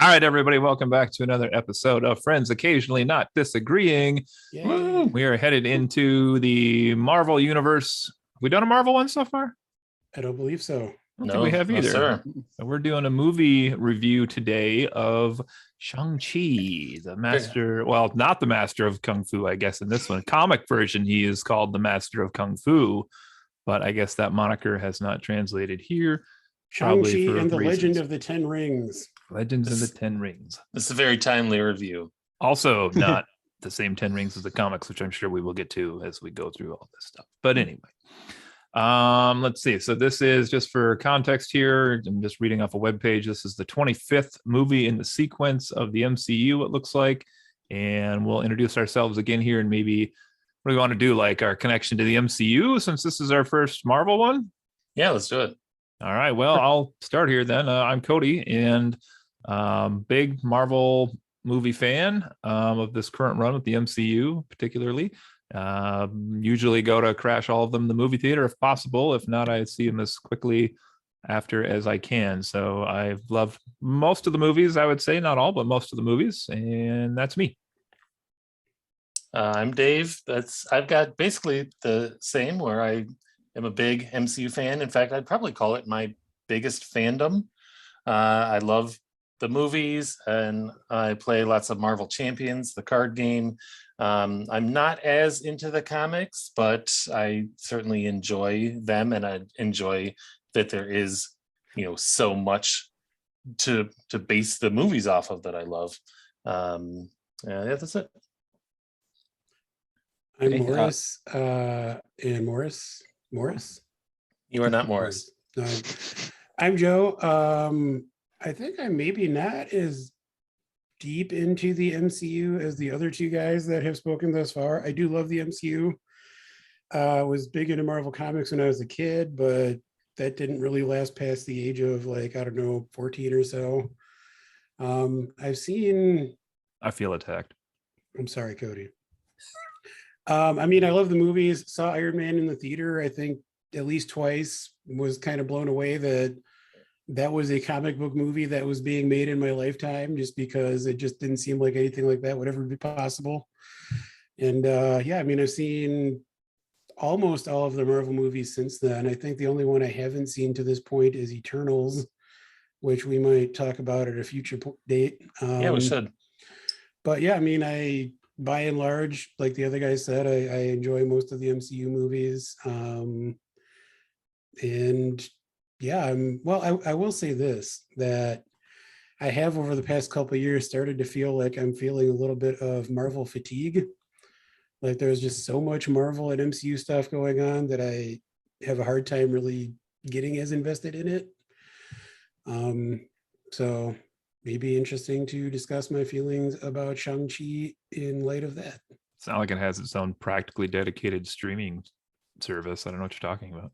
All right, everybody, welcome back to another episode of Friends Occasionally Not Disagreeing. Yay. We are headed into the Marvel universe. Have we done a Marvel one so far? I don't believe so. I don't think we have either. Sir. We're doing a movie review today of Shang-Chi, the master, well, not the master of Kung Fu, I guess, in this one. Comic version, he is called the master of Kung Fu, but I guess that moniker has not translated here. Shang-Chi and the Legend of the Ten Rings. Legends of the Ten Rings. This is a very timely review. Also, not the same 10 rings as the comics, which I'm sure we will get to as we go through all this stuff. But anyway, let's see. So this is just for context here. I'm just reading off a webpage. This is the 25th movie in the sequence of the MCU, it looks like. And we'll introduce ourselves again here and maybe what do we want to do, like our connection to the MCU, since this is our first Marvel one? Yeah, let's do it. All right. Well, I'll start here then. I'm Cody, and big Marvel movie fan of this current run with the MCU, particularly. Usually go to crash all of them in the movie theater if possible. If not, I see them as quickly after as I can. So I've loved most of the movies, I would say, not all, but most of the movies, and that's me. I'm Dave. I've got basically the same, where I am a big MCU fan. In fact, I'd probably call it my biggest fandom. I love the movies, and I play lots of Marvel Champions, the card game. I'm not as into the comics, but I certainly enjoy them, and I enjoy that there is, so much to base the movies off of that I love. Yeah, that's it. I'm Morris. And Morris? You are not Morris. No, I'm Joe. I think I'm maybe not as deep into the MCU as the other two guys that have spoken thus far. I do love the MCU. Was big into Marvel Comics when I was a kid, but that didn't really last past the age of 14 or so. I feel attacked. I'm sorry, Cody. I love the movies. Saw Iron Man in the theater, I think at least twice. Was kind of blown away that was a comic book movie that was being made in my lifetime, just because it just didn't seem like anything like that would ever be possible. And I've seen almost all of the Marvel movies since then. I think the only one I haven't seen to this point is Eternals, which we might talk about at a future date. Yeah, we should. But yeah, I by and large, like the other guys said, I enjoy most of the MCU movies. I will say this, that I have over the past couple of years started to feel like I'm feeling a little bit of Marvel fatigue. Like there's just so much Marvel and MCU stuff going on that I have a hard time really getting as invested in it. So maybe interesting to discuss my feelings about Shang-Chi in light of that. It's not like it has its own practically dedicated streaming service. I don't know what you're talking about.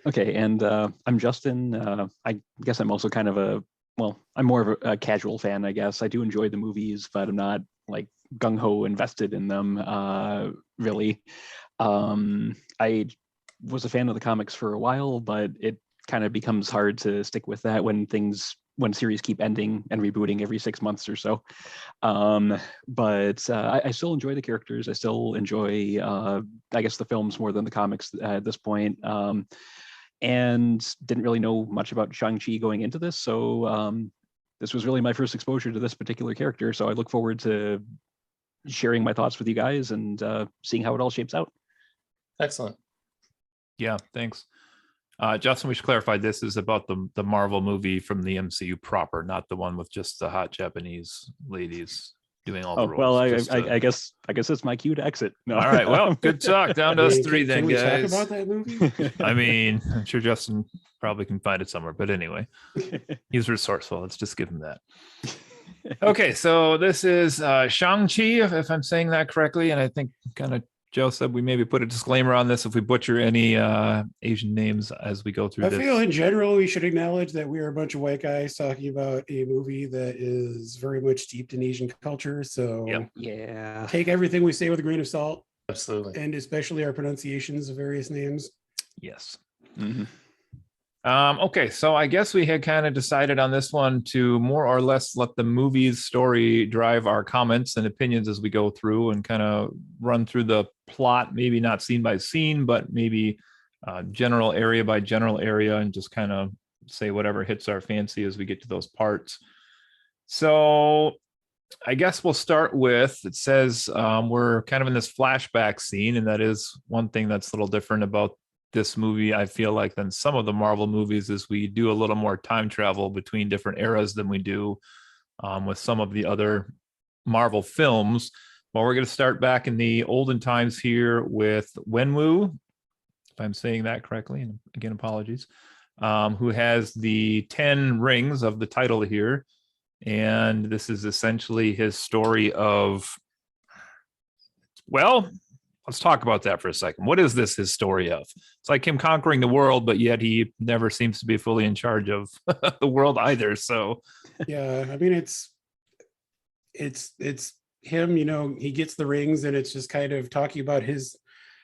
Okay, and I'm Justin. I guess I'm also kind of I'm more of a casual fan, I guess. I do enjoy the movies, but I'm not like gung-ho invested in them, really. I was a fan of the comics for a while, but it kind of becomes hard to stick with that when series keep ending and rebooting every 6 months or so. But I still enjoy the characters. I still enjoy, I guess, the films more than the comics at this point. And didn't really know much about Shang-Chi going into this. So this was really my first exposure to this particular character. So I look forward to sharing my thoughts with you guys and seeing how it all shapes out. Excellent. Yeah, thanks. Justin, we should clarify, this is about the Marvel movie from the MCU proper, not the one with just the hot Japanese ladies doing all the roles. Well, I guess it's my cue to exit. No. All right, well, good talk. Down to us three then, can we guys. talk about that movie? I'm sure Justin probably can find it somewhere, but anyway, he's resourceful. Let's just give him that. Okay, so this is Shang-Chi, if I'm saying that correctly, and I think kind of Joe said we maybe put a disclaimer on this if we butcher any Asian names as we go through this. I feel in general we should acknowledge that we are a bunch of white guys talking about a movie that is very much steeped in Asian culture. So yeah, take everything we say with a grain of salt. Absolutely. And especially our pronunciations of various names. Yes. Mm-hmm. Okay, so I guess we had kind of decided on this one to more or less let the movie's story drive our comments and opinions as we go through and kind of run through the plot, maybe not scene by scene, but maybe general area by general area, and just kind of say whatever hits our fancy as we get to those parts. So I guess we'll start with, it says we're kind of in this flashback scene, and that is one thing that's a little different about this movie, I feel like, than some of the Marvel movies, is we do a little more time travel between different eras than we do with some of the other Marvel films. Well, we're going to start back in the olden times here with Wenwu, if I'm saying that correctly, and again, apologies, who has the 10 rings of the title here. And this is essentially his story of, well, let's talk about that for a second. What is this his story of? It's like him conquering the world, but yet he never seems to be fully in charge of the world either. So Yeah, I mean it's him, he gets the rings, and it's just kind of talking about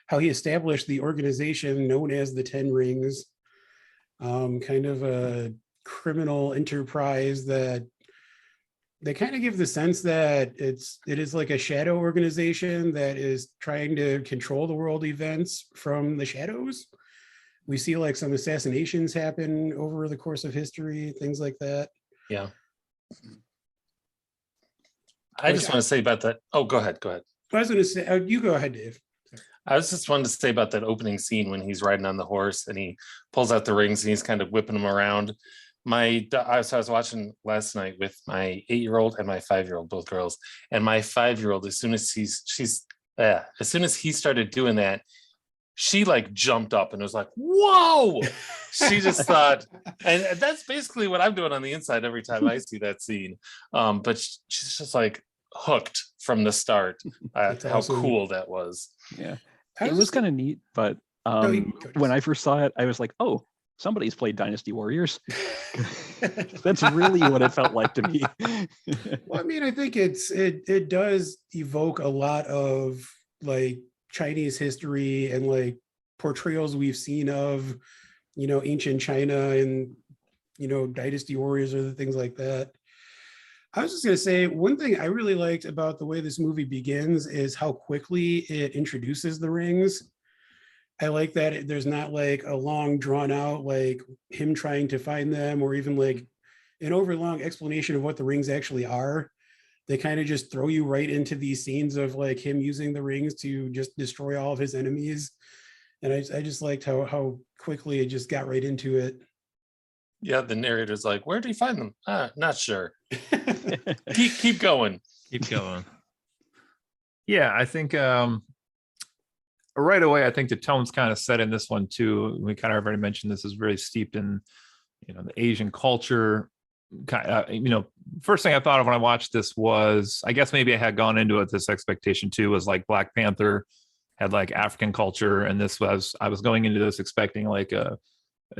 how he established the organization known as the Ten Rings, kind of a criminal enterprise that they kind of give the sense that it is like a shadow organization that is trying to control the world events from the shadows. We see like some assassinations happen over the course of history, things like that. Yeah. I just want to say about that. Oh, go ahead. Go ahead. I was going to say, you go ahead, Dave. I was just wanted to say about that opening scene when he's riding on the horse and he pulls out the rings and he's kind of whipping them around. I was watching last night with my 8-year-old and my 5-year-old, both girls. And my 5-year-old, as soon as he started doing that, she like jumped up and was like, whoa. She just thought, and that's basically what I'm doing on the inside every time I see that scene. But she's just like hooked from the start. How awesome. Cool that was. Yeah, it was kind of neat, but when I first saw it, I was like, oh, somebody's played Dynasty Warriors. That's really what it felt like to me. Well, I mean, I think it does evoke a lot of like Chinese history and like portrayals we've seen of, ancient China and, Dynasty Warriors or the things like that. I was just going to say, one thing I really liked about the way this movie begins is how quickly it introduces the rings. I like that there's not like a long drawn out, like him trying to find them, or even like an overlong explanation of what the rings actually are. They kind of just throw you right into these scenes of like him using the rings to just destroy all of his enemies. And I just liked how quickly it just got right into it. Yeah, the narrator's like, where did he find them? Not sure. keep going. Keep going. Yeah, I think right away, I think the tone's kind of set in this one too. We kind of already mentioned this is very steeped in, the Asian culture. First thing I thought of when I watched this was, I guess maybe I had gone into it this expectation too, was like Black Panther had like African culture, and I was going into this expecting like a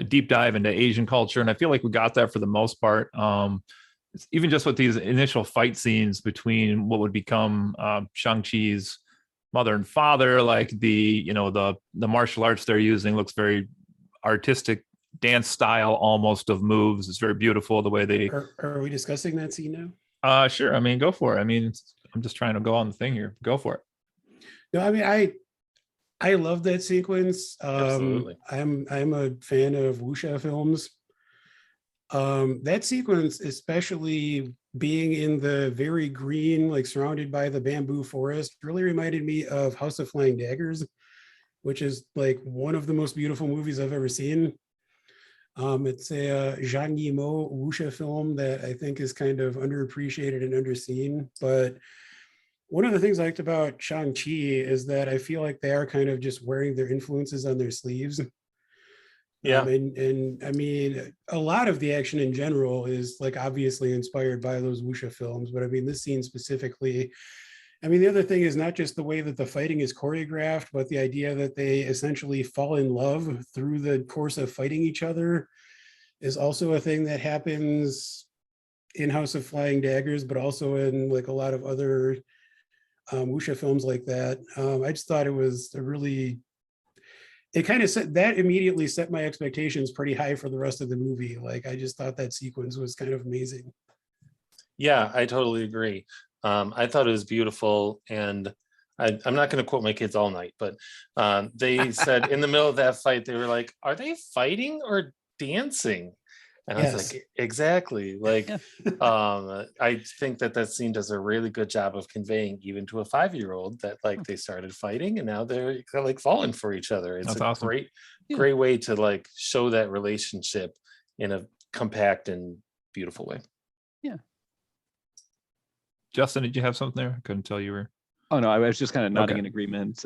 deep dive into Asian culture, and I feel like we got that for the most part. Even just with these initial fight scenes between what would become Shang-Chi's mother and father, like the martial arts they're using looks very artistic, dance style almost of moves. It's very beautiful the way they are we discussing that scene now? Sure, I mean, go for it. I mean, I'm just trying to go on the thing here. Go for it. No, I mean, I love that sequence. Absolutely. I'm a fan of wuxia films. That sequence, especially being in the very green, like surrounded by the bamboo forest, really reminded me of House of Flying Daggers, which is like one of the most beautiful movies I've ever seen. It's a Zhang Yimou wuxia film that I think is kind of underappreciated and underseen. But one of the things I liked about Shang-Chi is that I feel like they are kind of just wearing their influences on their sleeves. Yeah. And I mean, a lot of the action in general is like obviously inspired by those wuxia films, but I mean, this scene specifically, I mean, the other thing is not just the way that the fighting is choreographed, but the idea that they essentially fall in love through the course of fighting each other is also a thing that happens in House of Flying Daggers, but also in like a lot of other wuxia films like that. I just thought it was a really, it kind of set that immediately set my expectations pretty high for the rest of the movie. Like I just thought that sequence was kind of amazing. Yeah, I totally agree. I thought it was beautiful, and I'm not going to quote my kids all night, but they said in the middle of that fight, they were like, "Are they fighting or dancing?" And I was Yes. like, "Exactly." Like, I think that scene does a really good job of conveying, even to a 5-year-old, that like they started fighting and now they're like falling for each other. It's That's a awesome. great way to like show that relationship in a compact and beautiful way. Justin, did you have something there? I couldn't tell you were. Oh no, I was just kind of nodding Okay. in agreement.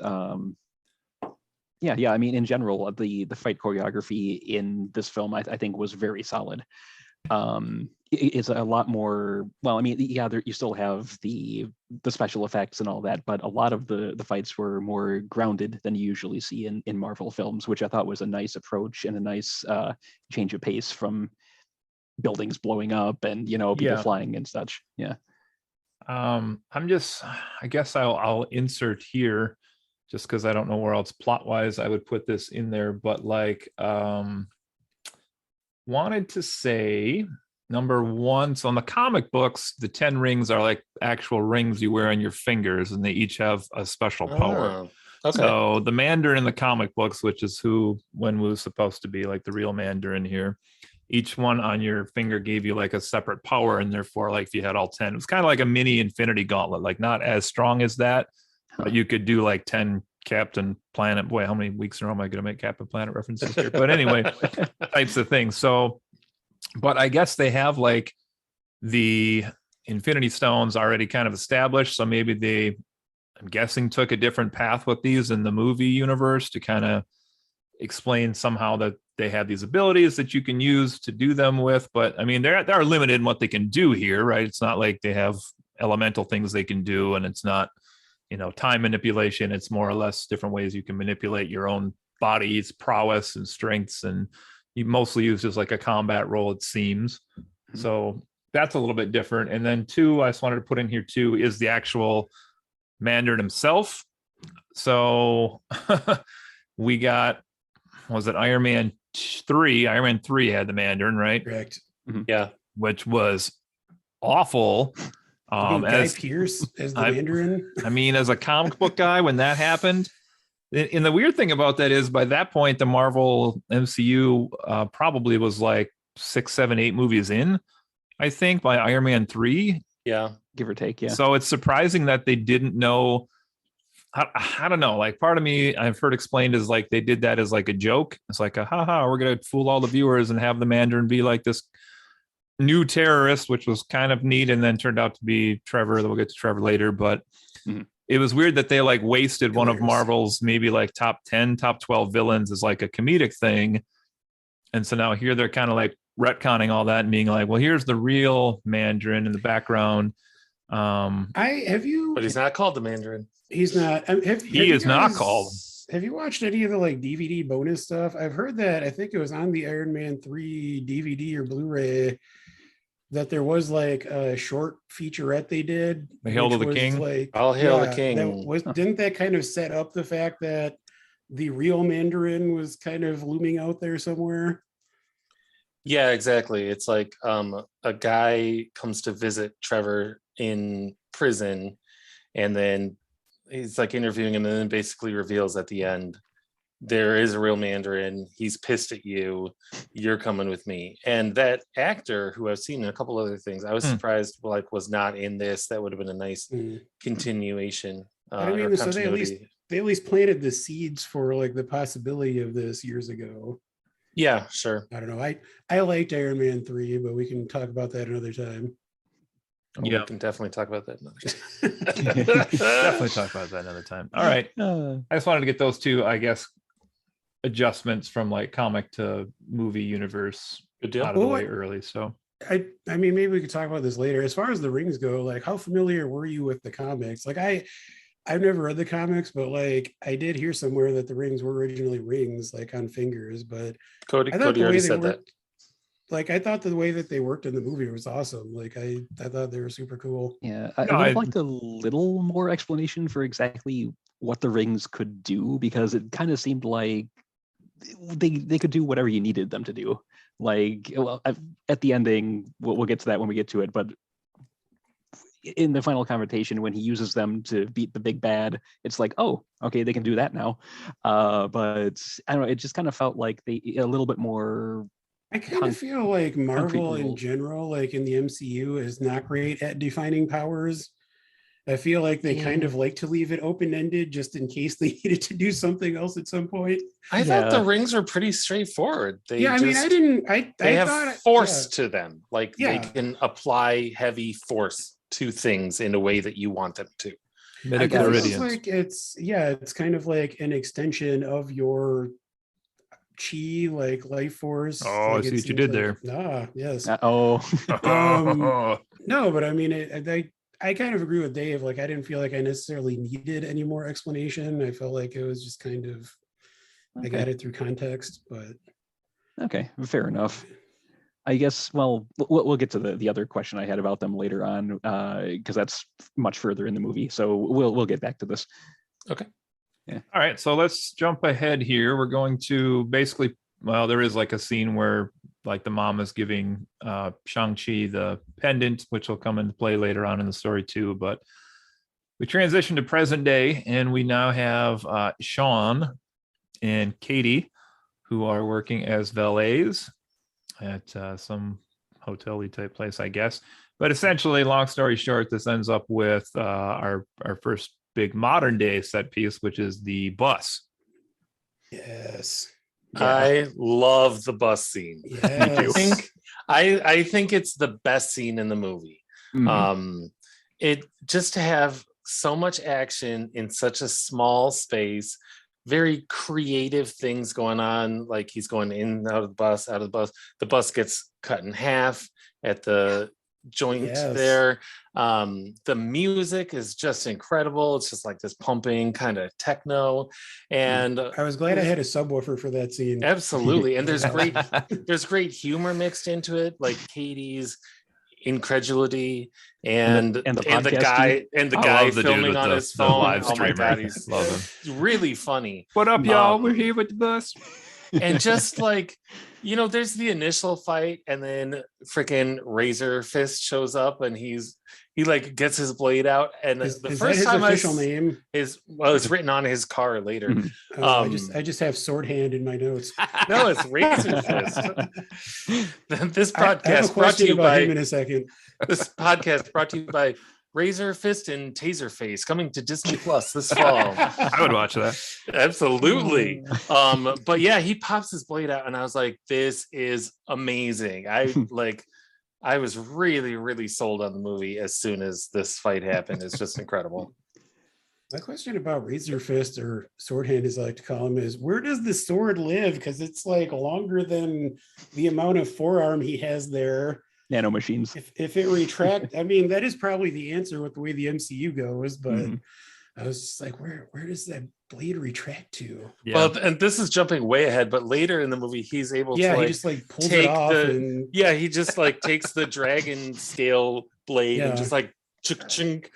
Yeah. I mean, in general, the fight choreography in this film, I think, was very solid. It's a lot more. Well, I mean, yeah, you still have the special effects and all that, but a lot of the fights were more grounded than you usually see in Marvel films, which I thought was a nice approach and a nice change of pace from buildings blowing up and people Yeah. flying and such. Yeah. I guess I'll insert here just because I don't know where else plot wise I would put this in there, but like wanted to say number one, so in the comic books, the 10 rings are like actual rings you wear on your fingers, and they each have a special power. Okay. So the Mandarin in the comic books, which is who Wenwu's supposed to be, like the real Mandarin here, each one on your finger gave you like a separate power, and therefore, like if you had all 10, it was kind of like a mini Infinity Gauntlet, like not as strong as that, but you could do like 10 Captain Planet. Boy, how many weeks in a row am I going to make Captain Planet references here? But anyway, types of things. So, but I guess they have like the Infinity Stones already kind of established. So maybe they, I'm guessing, took a different path with these in the movie universe to kind of explain somehow that they have these abilities that you can use to do them with. But I mean, they're limited in what they can do here, right? It's not like they have elemental things they can do, and it's not, time manipulation. It's more or less different ways you can manipulate your own body's prowess and strengths, and you mostly use as like a combat role, it seems. Mm-hmm. So that's a little bit different. And then two, I just wanted to put in here too, is the actual Mandarin himself. So we got, was it Iron Man 3? Iron Man 3 had the Mandarin, right? Correct. Mm-hmm. Yeah. Which was awful. Guy Pearce as the Mandarin. I mean, as a comic book guy, when that happened, and the weird thing about that is by that point, the Marvel MCU probably was like 6, 7, 8 movies in, I think, by Iron Man 3. Yeah. Give or take. Yeah. So it's surprising that they didn't know. I don't know. Like part of me, I've heard explained is like they did that as like a joke. It's like a haha, we're gonna fool all the viewers and have the Mandarin be like this new terrorist, which was kind of neat, and then turned out to be Trevor. We'll get to Trevor later, but it was weird that they like wasted one of Marvel's maybe like top 10, top 12 villains as like a comedic thing. And so now here they're kind of like retconning all that and being like, well, here's the real Mandarin in the background. But he's not called the Mandarin. He's not. He is not called. Have you watched any of the like DVD bonus stuff? I've heard that, I think it was on the Iron Man 3 DVD or Blu-ray, that there was like a short featurette they did. The Hail to the King. Like, I'll hail the king. Didn't that kind of set up the fact that the real Mandarin was kind of looming out there somewhere? Yeah, exactly. It's like a guy comes to visit Trevor in prison, and then he's like interviewing him, and then basically reveals at the end there is a real Mandarin. He's pissed at you. You're coming with me. And that actor, who I've seen in a couple other things, I was surprised like was not in this. That would have been a nice continuation. I mean, so they at least planted the seeds for like the possibility of this years ago. Yeah, sure. I don't know. I liked Iron Man 3, but we can talk about that another time. Oh, yeah, we can definitely talk about that another time. Definitely talk about that another time. All right. I just wanted to get those two, I guess, adjustments from like comic to movie universe out of the way early. So I mean, maybe we could talk about this later. As far as the rings go, like how familiar were you with the comics? Like I've never read the comics, but like I did hear somewhere that the rings were originally rings, like on fingers. But Cody already said that. Like I thought the way that they worked in the movie was awesome. Like I thought they were super cool. Yeah, I would have liked a little more explanation for exactly what the rings could do, because it kind of seemed like they could do whatever you needed them to do. Like, well, at the ending, we'll get to that when we get to it, but in the final confrontation, when he uses them to beat the big bad, it's like, oh, okay, they can do that now. But I don't know, it just kind of felt like they a little bit more. I kind of feel like Marvel in rules. general, like in the MCU, is not great at defining powers. I feel like they kind of like to leave it open-ended just in case they needed to do something else at some point. I thought the rings were pretty straightforward. They I mean, I didn't. They I have thought force to them. Like they Yeah. can apply heavy force to things in a way that you want them to. I guess it's Midichlorians. like it's kind of like an extension of your chi, like life force. Oh, I Like, see it what you seems did like- there. Yes. Oh, No, but I mean, I kind of agree with Dave. Like, I didn't feel like I necessarily needed any more explanation. I felt like it was just kind of, I got it through context, but okay, fair enough. I guess, well, we'll get to the other question I had about them later on, because that's much further in the movie. So we'll get back to this. Okay. All right, so let's jump ahead here. We're going to basically, well, there is like a scene where like the mom is giving Shang-Chi the pendant, which will come into play later on in the story too. But we transition to present day, and we now have Sean and Katie, who are working as valets at some hotel-y type place, I guess. But essentially, long story short, this ends up with our first big modern day set piece, which is the bus. yes. I love the bus scene. Yes. I think it's the best scene in the movie. Mhm. It just to have so much action in such a small space, very creative things going on. Like he's going in and out of the bus, out of the bus. The bus gets cut in half at the joint Yes. there. The music is just incredible. It's just like this pumping kind of techno, and I was glad I had a subwoofer for that scene. absolutely. And there's Yeah. great humor mixed into it, like Katie's incredulity and the the podcast guy I love the dude filming with on the- his the phone. live Oh my streamer. god, he's Love him. really funny. What up, y'all? Um, We're here with the bus. And just like, you know, there's the initial fight, and then freaking Razor Fist shows up, and he like gets his blade out, and Is the that first his time official name? it's written on his car later. Mhm. I just have sword hand in my notes. No, it's Razor Fist. This I have podcast a brought to question you about him by in a second. this podcast brought to you by Razor Fist and Taserface, coming to Disney Plus this fall. I would watch that. Absolutely. But yeah, he pops his blade out, and I was like, this is amazing. I was really, really sold on the movie as soon as this fight happened. It's just incredible. My question about Razor Fist, or Sword Hand as I like to call him, is where does the sword live? Because it's like longer than the amount of forearm he has there. Nano machines. If it retract, I mean, that is probably the answer with the way the MCU goes, but Mhm. I was just like, where does that blade retract to? Yeah. Well, and this is jumping way ahead, but later in the movie, he's able Yeah, to he like, just like pulls take it off the- and yeah, he just like takes the dragon scale blade Yeah. and just like chink,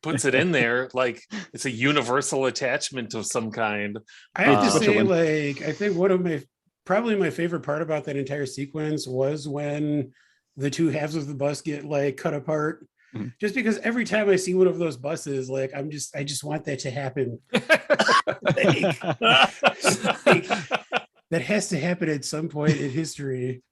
puts it in there like it's a universal attachment of some kind. I have to Switch say, it in. like, I think one of my favorite part about that entire sequence was when the two halves of the bus get like cut apart. Mhm. Just because every time I see one of those buses, like I just want that to happen. That has to happen at some point in history.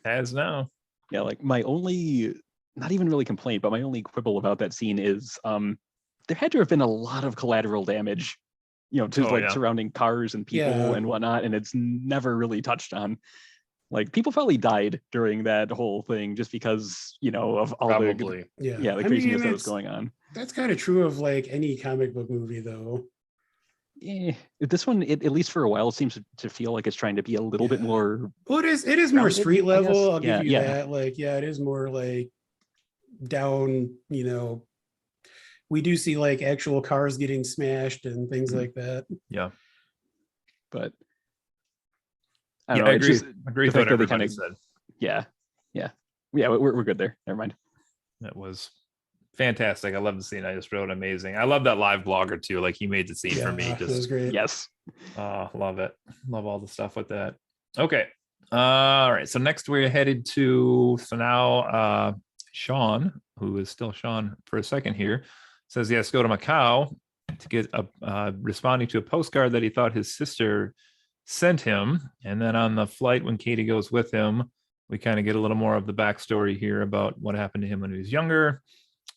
As now. Yeah, like my only, not even really complaint, but my only quibble about that scene is there had to have been a lot of collateral damage, to Oh, like yeah. surrounding cars and people Yeah. and whatnot, and it's never really touched on. Like people probably died during that whole thing just because, of all Probably. Yeah, the I craziness mean, that was going on. that's kind of true of like any comic book movie, though. This one, at least for a while, it seems to feel like it's trying to be a little bit Yeah. more. Well, it is more Grounded, street I level. guess. I'll give you Yeah. that. Like, yeah, it is more like down. We do see like actual cars getting smashed and things Mhm. like that. Yeah. But Yeah, I don't know. I It's agree. just Agree with the what fact that they everybody kinda- said. yeah. We're good there. Never mind. That was fantastic. I love the scene. I just wrote amazing. I love that live blogger too. Like he made the scene for me. That was Just great. Yes. love it. Love all the stuff with that. Okay. All right. So next we're headed to now Sean, who is still Sean for a second here, says he has to go to Macau to get responding to a postcard that he thought his sister sent him. And then on the flight, when Katie goes with him, we kind of get a little more of the backstory here about what happened to him when he was younger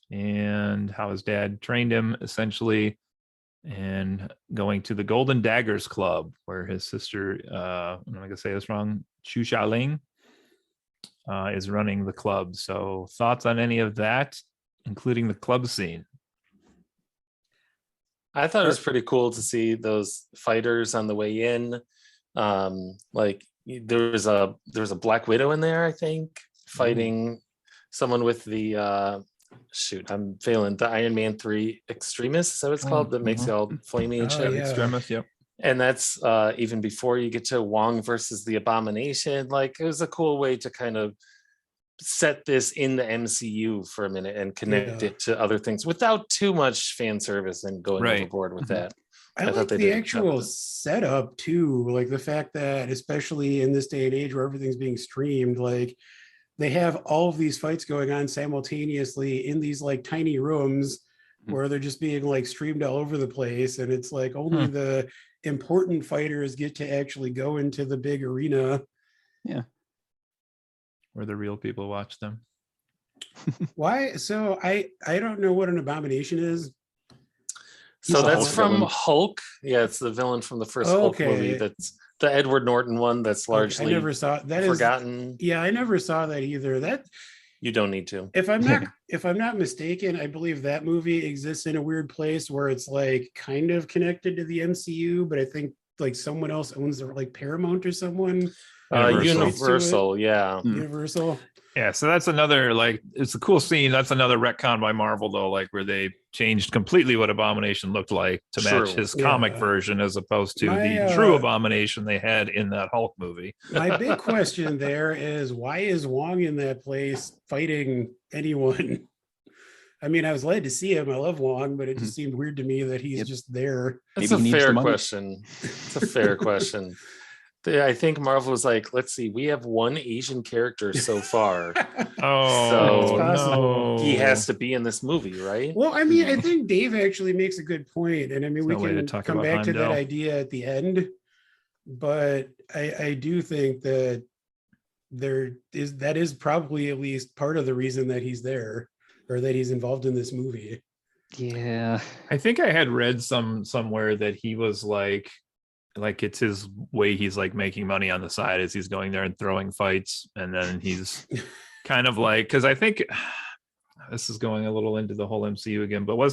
and how his dad trained him essentially, and going to the Golden Daggers Club where his sister, I'm going to say this wrong, Chu Xialing, is running the club. So thoughts on any of that, including the club scene? I thought it was pretty cool to see those fighters on the way in. Like there was a Black Widow in there, I think, fighting someone with the I'm failing, the Iron Man 3 Extremist, is that what it's called, that makes you all flamey and shit. Yeah. Extremist, yep. And that's even before you get to Wong versus the Abomination. Like it was a cool way to kind of set this in the MCU for a minute and connect it to other things without too much fan service and going overboard with that. I thought like they the did a good job actual with it. setup too, like the fact that especially in this day and age where everything's being streamed, like they have all of these fights going on simultaneously in these like tiny rooms where they're just being like streamed all over the place, and it's like only the important fighters get to actually go into the big arena. Yeah. Where the real people watch them. Why? So I don't know what an abomination is. So He's the that's Hulk from villain. Hulk. Yeah, it's the villain from the first Hulk movie. Okay. That's the Edward Norton one that's largely I never saw that. forgotten. Yeah, I never saw that either. That You don't need to. if I'm not mistaken, I believe that movie exists in a weird place where it's like kind of connected to the MCU, but I think like someone else owns it, like Paramount or someone. Universal, yeah. Universal. Yeah, so that's another, like, it's a cool scene. That's another retcon by Marvel, though, like where they changed completely what Abomination looked like to match his comic version as opposed to the true Abomination they had in that Hulk movie. My big question there is, why is Wong in that place fighting anyone? I mean, I was glad to see him. I love Wong, but it just seemed weird to me that he's just there. That's Maybe he a needs fair the money. question. It's a fair question. I think Marvel was like, let's see, we have one Asian character so far. Oh, possible. no. He has to be in this movie, right? Well, I mean, I think Dave actually makes a good point, and I mean, we no way to can talk come about back to that Heimdall. idea at the end, but I do think that that is probably at least part of the reason that he's there or that he's involved in this movie. Yeah. I think I had read somewhere that he was like it's his way, he's like making money on the side as he's going there and throwing fights, and then he's kind of like, because I think this is going a little into the whole MCU again, but what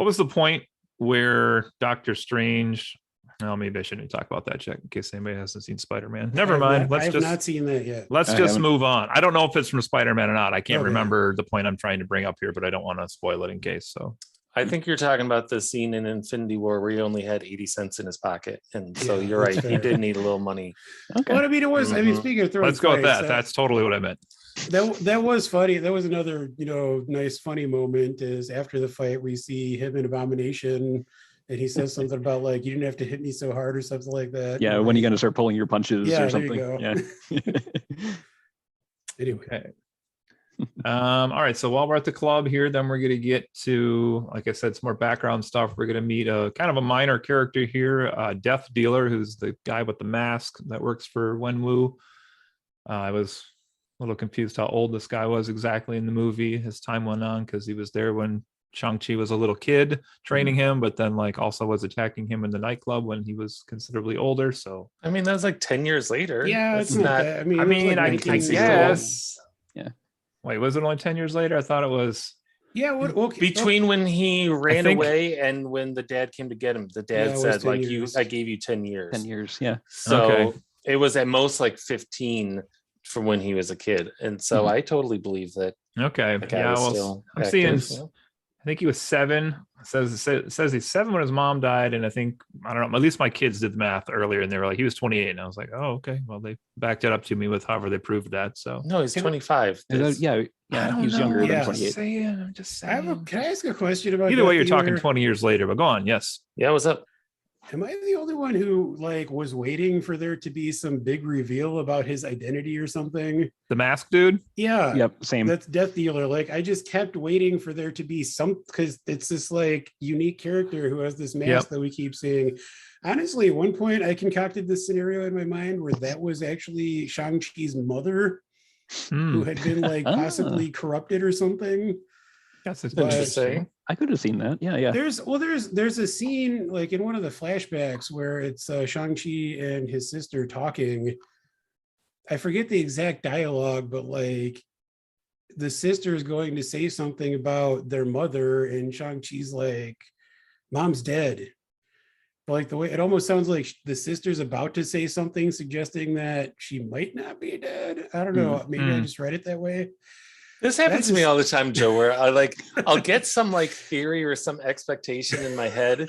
was the point where Doctor Strange, maybe I shouldn't talk about that yet in case anybody hasn't seen Spider-Man. Never mind. I have not seen that yet. Let's just move on. I don't know if it's from Spider-Man or not. I can't Okay. remember the point I'm trying to bring up here, but I don't want to spoil it in case. So I think you're talking about the scene in Infinity War where he only had 80 cents in his pocket. And so Yeah, you're right. that's He fair. did need a little money. Okay. Well, I mean, it was. I mean, speaking of throwing, let's go with fights, that. That's totally what I meant. That was funny. That was another, nice funny moment. Is after the fight we see him in Abomination, and he says something about like, you didn't have to hit me so hard or something like that. Yeah, when are you going to start pulling your punches Yeah, or there you something? go. Yeah. Anyway, Okay. All right. So while we're at the club here, then we're going to get to, like I said, some more background stuff. We're going to meet a kind of a minor character here, Death Dealer, who's the guy with the mask that works for Wenwu. I was a little confused how old this guy was exactly in the movie as time went on, because he was there when Shang-Chi was a little kid training him, but then like also was attacking him in the nightclub when he was considerably older. So I mean, that was like 10 years later. yeah, That's it's not. That, I mean, I it was mean, like I 19 guess. Yeah. Wait, was it only 10 years later? I thought it was. Yeah. What? Okay. Between when he ran think- away and when the dad came to get him, the Yeah, dad it was said, 10 like, years. I gave you 10 years. 10 years. Yeah. So Okay. it was at most like 15 from when he was a kid. And so Mhm. I totally believe that Okay. the guy Yeah. was Well, still I'm active, seeing. you know? I think he was 7 says he's 7 when his mom died, and I don't know. At least my kids did the math earlier, and they were like, he was 28, and I was like, oh, okay. Well, they backed it up to me with however they proved that. So No, he's 25. Yeah, he's younger than Yeah. 28. I'm just saying. Can I ask a question about Either way, you're Death talking Dealer? 20 years later. But go on. Yes. Yeah, what's up? Am I the only one who like was waiting for there to be some big reveal about his identity or something? The mask dude. Yeah. Yep, same. That's Death Dealer. Like I just kept waiting for there to be some, because it's this like unique character who has this mask that we keep seeing. Honestly, at one point I concocted this scenario in my mind where that was actually Shang-Chi's mother who had been like possibly corrupted or something. That's interesting. I could have seen that. Yeah. There's a scene like in one of the flashbacks where it's Shang-Chi and his sister talking. I forget the exact dialogue, but like the sister is going to say something about their mother, and Shang-Chi's like, "Mom's dead." But like the way it almost sounds like the sister's about to say something suggesting that she might not be dead. I don't know. Maybe I just read it that way. This happens to me all the time, Joe, where I'll get some like theory or some expectation in my head,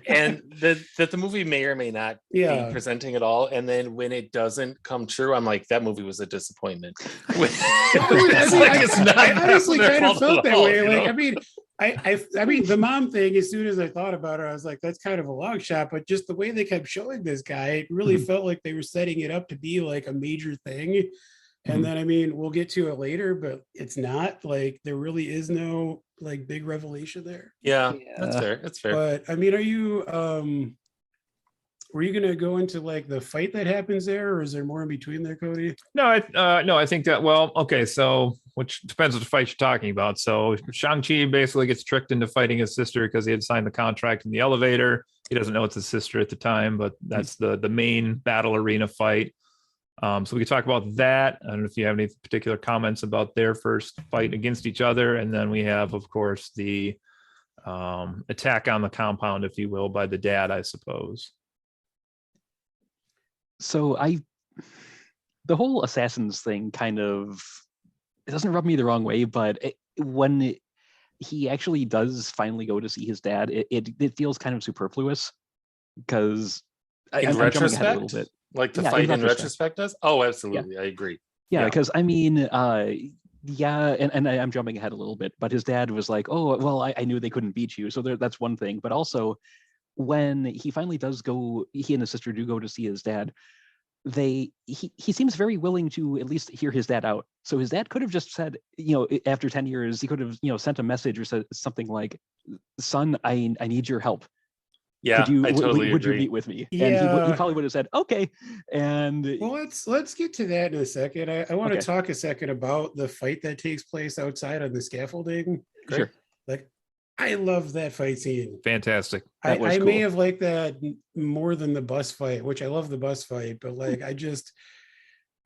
and that the movie may or may not be presenting at all. And then when it doesn't come true, I'm like, that movie was a disappointment. I honestly kind of felt that way. Like, I mean, the mom thing, as soon as I thought about it, I was like, that's kind of a long shot, but just the way they kept showing this guy, it really felt like they were setting it up to be like a major thing. And then, I mean, we'll get to it later, but it's not like there really is no like big revelation there. Yeah, that's fair. That's fair. But I mean, were you going to go into like the fight that happens there, or is there more in between there, Cody? No, I think that, well, okay. So, which depends what the fight you're talking about. So Shang-Chi basically gets tricked into fighting his sister because he had signed the contract in the elevator. He doesn't know it's his sister at the time, but that's the main battle arena fight. So we could talk about that. I don't know if you have any particular comments about their first fight against each other. And then we have, of course, the attack on the compound, if you will, by the dad, I suppose. So the whole assassins thing kind of, it doesn't rub me the wrong way, but when he actually does finally go to see his dad, it feels kind of superfluous because in retrospect, a little bit. Like the fight in retrospect does? Oh, absolutely. Yeah. I agree. Yeah, because I mean, and I'm jumping ahead a little bit, but his dad was like, oh, well, I knew they couldn't beat you. So that's one thing. But also, when he finally does go, he and his sister do go to see his dad, he seems very willing to at least hear his dad out. So his dad could have just said, after 10 years, he could have, sent a message or said something like, son, I need your help. Yeah, I totally would agree. You meet with me? Yeah. And he probably would have said, okay. And well, let's get to that in a second. I want to talk a second about the fight that takes place outside on the scaffolding. Sure. Like, I love that fight scene. Fantastic. I cool. May have liked that more than the bus fight, which I love the bus fight, but like I just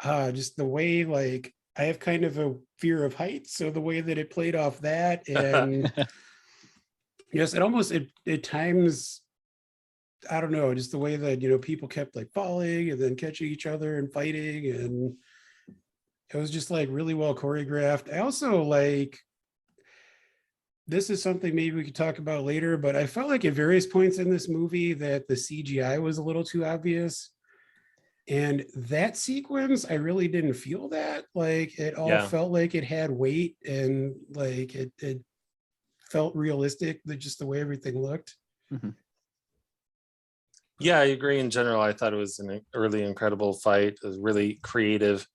the way, like, I have kind of a fear of heights, so the way that it played off that, and yes, it almost at times, I don't know, just the way that people kept like falling and then catching each other and fighting, and it was just like really well choreographed. I also like, this is something maybe we could talk about later, but I felt like at various points in this movie that the CGI was a little too obvious. And that sequence, I really didn't feel that. Like, it all felt like it had weight, and like it felt realistic, just the way everything looked. Mm-hmm. Yeah, I agree. In general, I thought it was a really incredible fight. It was really creative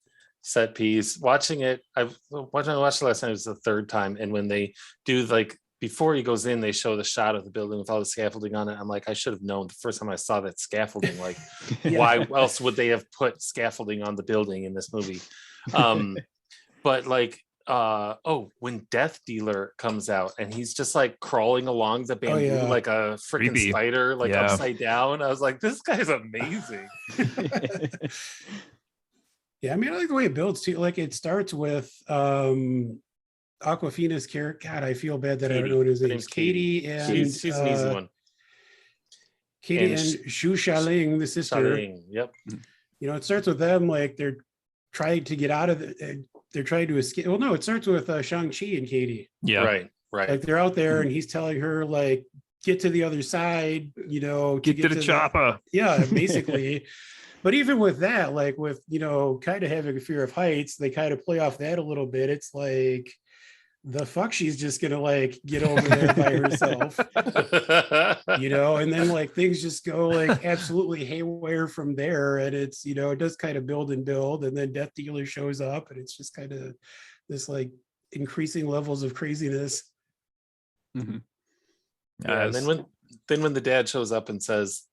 set piece. Watching it, I watched it last night. It was the third time, and when they do, like, before he goes in, they show the shot of the building with all the scaffolding on it. I'm like, I should have known the first time I saw that scaffolding. Like, why else would they have put scaffolding on the building in this movie? But like, when Death Dealer comes out and he's just like crawling along the bamboo like a freaking spider, like upside down. I was like, this guy's amazing. Yeah, I mean, I like the way it builds too. Like, it starts with Aquafina's character. God, I feel bad that I don't know what his name is. Katie, and she's an easy one. Katie and Xu Xialing, the sister. Xialing, yep. It starts with them, like, they're trying to get out of it. They're trying to escape. Well, no, it starts with Shang-Chi and Katie. Yeah. Right. Right. Like they're out there and he's telling her like, get to the other side, you know, Get to the chopper. Yeah, basically. But even with that, like with, you know, kind of having a fear of heights, they kind of play off that a little bit. It's like, the fuck, she's just gonna like get over there by herself, you know, and then like things just go like absolutely haywire from there. And it's, you know, it does kind of build and build, and then Death Dealer shows up, and it's just kind of this like increasing levels of craziness. Mhm. Yeah, and then when the dad shows up and says,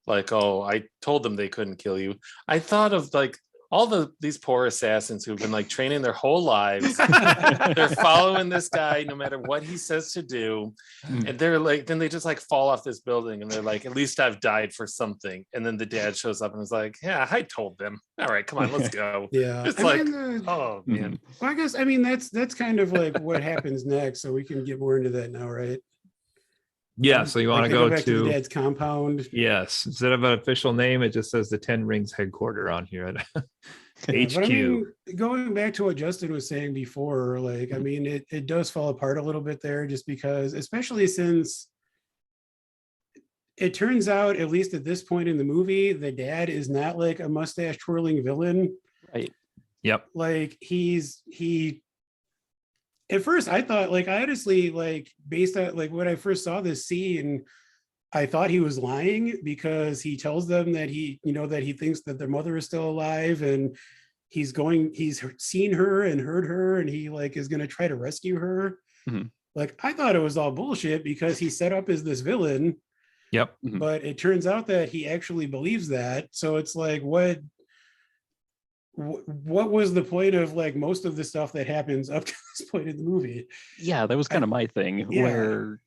like, oh, I told them they couldn't kill you. I thought of like all these poor assassins who've been like training their whole lives. They're following this guy no matter what he says to do. And they're like, then they just like fall off this building and they're like, at least I've died for something. And then the dad shows up and is like, yeah, I told them. All right, come on, let's go. Yeah. It's I like, mean, oh man. well, I guess, I mean, that's kind of like what happens next. So we can get more into that now, right? Yeah, so you want Like to they go back to the to dad's compound. yes, instead of an official name, it just says the 10 Rings headquarter on here at Yeah, HQ. but I mean, going back to what Justin was saying before, like, I mean, it does fall apart a little bit there just because, especially since it turns out, at least at this point in the movie, the dad is not like a mustache twirling villain. Right. Yep. Like he at first I thought, like, I honestly, like, based on like when I first saw this scene, I thought he was lying because he tells them that he, you know, that he thinks that their mother is still alive, and he's seen her and heard her, and he like is going to try to rescue her. Mhm. Like, I thought it was all bullshit because he's set up as this villain, Yep. but it turns out that he actually believes that. So it's like, what was the point of like most of the stuff that happens up to this point in the movie? Yeah, that was kind of my thing. Yeah. Where,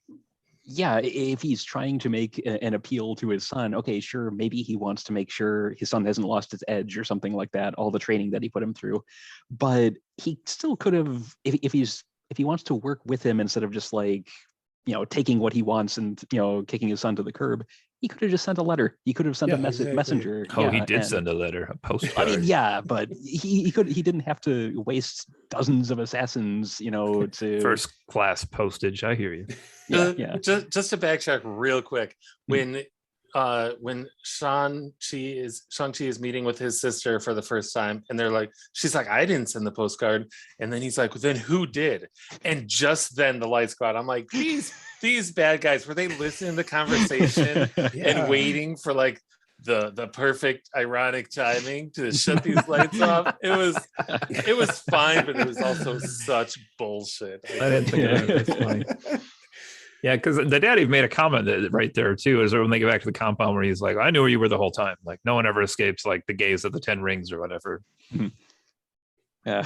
yeah, if he's trying to make an appeal to his son, okay, sure, maybe he wants to make sure his son hasn't lost his edge or something like that, all the training that he put him through. But he still could have, if he wants to work with him instead of just like, you know, taking what he wants and, you know, kicking his son to the curb, he could have just sent a letter. He could have sent a exactly. messenger. Oh, he Yeah, did and- send a letter, a postcard. I mean, yeah, but he didn't have to waste dozens of assassins, you know, to First class postage. I hear you. yeah. Just to backtrack real quick, when Shang-Chi is meeting with his sister for the first time, and they're like, she's like, I didn't send the postcard, and then he's like, well, then who did? And just then the lights go out. I'm like, these bad guys, were they listening to the conversation and waiting for like the perfect ironic timing to shut these lights off? It was fine, but it was also such bullshit. I didn't think of that. That's funny. Yeah, because the dad even made a comment right there too, is when they get back to the compound where he's like, I knew where you were the whole time. Like, no one ever escapes like the gaze of the 10 Rings or whatever. Yeah.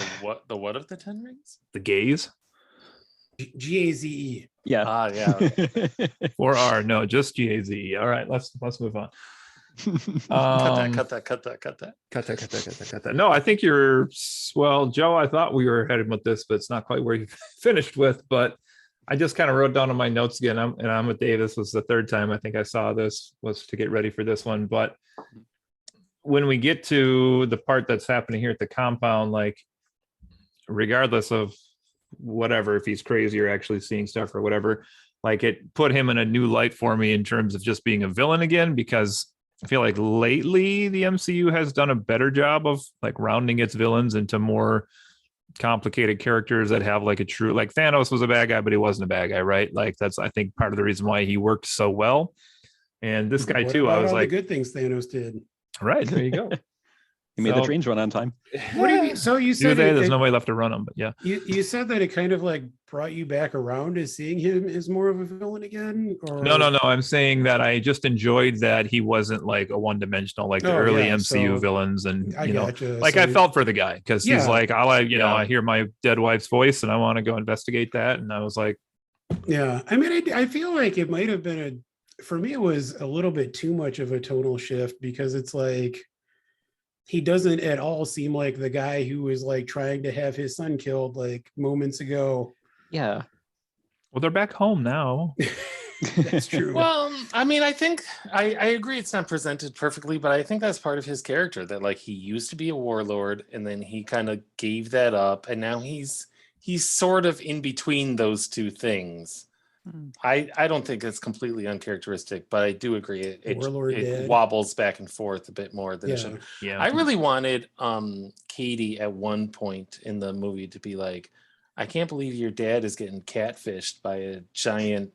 The what of the 10 Rings? The gaze? GAZE. Yeah. Ah, yeah. Or R? No, just GAZE. All right, let's move on. Cut that. Cut that. No, I think well, Joe, I thought we were headed with this, but it's not quite where you finished with. But I just kind of wrote down on my notes again. I'm with Dave. This was the third time I think I saw this, was to get ready for this one. But when we get to the part that's happening here at the compound, like, regardless of whatever, if he's crazy or actually seeing stuff or whatever, like, it put him in a new light for me in terms of just being a villain again, because I feel like lately the MCU has done a better job of like rounding its villains into more complicated characters that have like a true, like Thanos was a bad guy, but he wasn't a bad guy, right? Like, that's, I think, part of the reason why he worked so well. And this guy too, I was like, the good things Thanos did. right, there you go. He made the trains run on time. What do you mean? So you said there's no way left to run them, but yeah. You said that it kind of like brought you back around to seeing him as more of a villain again? Or No. I'm saying that I just enjoyed that he wasn't like a one-dimensional, like the early MCU villains, and I gotcha. like, I felt for the guy because he's like, I hear my dead wife's voice and I want to go investigate that, and I was like, yeah. I mean, I feel like it might have been for me, it was a little bit too much of a tonal shift, because it's like, he doesn't at all seem like the guy who was like trying to have his son killed like moments ago. Yeah. well, they're back home now. That's true. Well, I mean, I think I agree it's not presented perfectly, but I think that's part of his character, that like he used to be a warlord and then he kind of gave that up, and now he's he's sort of in between those two things. I don't think it's completely uncharacteristic, but I do agree it wobbles back and forth a bit more than it should. Yeah. I really wanted Katie at one point in the movie to be like, I can't believe your dad is getting catfished by a giant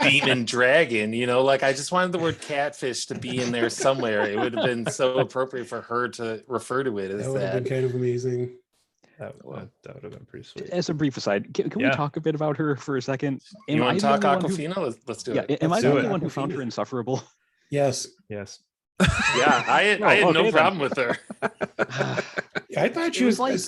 demon dragon. You know, like I just wanted the word catfish to be in there somewhere. It would have been so appropriate for her to refer to it as that. Would have been kind of amazing. That would have been pretty sweet. As a brief aside, can we talk a bit about her for a second? You want to talk Aquafina? Let's do it. Am I the only one who found her insufferable? Yes. Yes. Yeah, I had no problem with her. I thought she was like.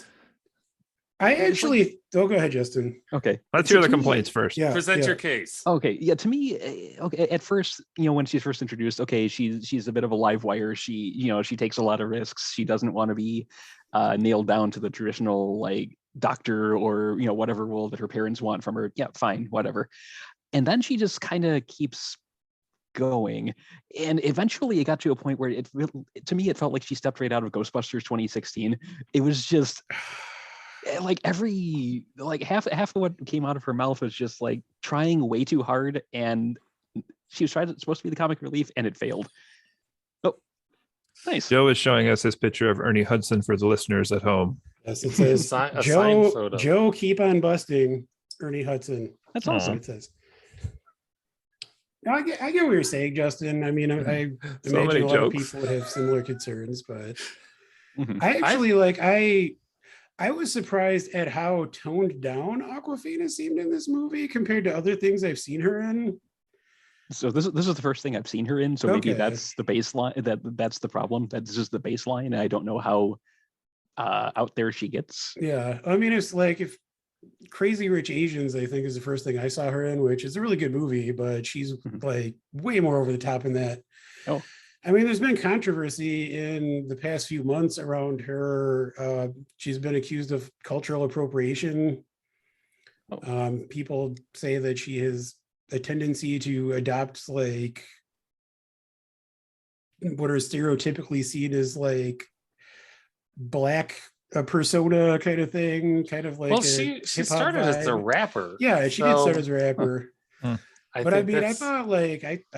I actually. Oh, go ahead, Justin. Okay, let's hear the complaints first. Yeah, present your case. Okay, yeah. To me, okay. At first, when she's first introduced, okay, she's a bit of a live wire. She takes a lot of risks. She doesn't want to be nailed down to the traditional like doctor or whatever role that her parents want from her. Yeah, fine, whatever. And then she just kind of keeps going, and eventually it got to a point where to me it felt like she stepped right out of Ghostbusters 2016. It was just. Like half of what came out of her mouth was just like trying way too hard, and she was supposed to be the comic relief, and it failed. Oh, nice. Joe is showing us his picture of Ernie Hudson for the listeners at home. Yes, it says Joe, keep on busting Ernie Hudson. That's awesome. It says. No, I get what you're saying, Justin. I mean, I So imagine a lot of jokes. people would have similar concerns, but Mhm. I actually I was surprised at how toned down Aquafina seemed in this movie compared to other things I've seen her in. So this is the first thing I've seen her in. So maybe Okay. that's the baseline. That's the problem. That this is the baseline. And I don't know how out there she gets. Yeah, I mean, it's like if Crazy Rich Asians, I think, is the first thing I saw her in, which is a really good movie, but she's like way more over the top in that. Oh. I mean, there's been controversy in the past few months around her. She's been accused of cultural appropriation. People say that she has a tendency to adopt like what are stereotypically seen as like black persona kind of thing, kind of like. Well, she started as a rapper. Yeah, she did start as a rapper. I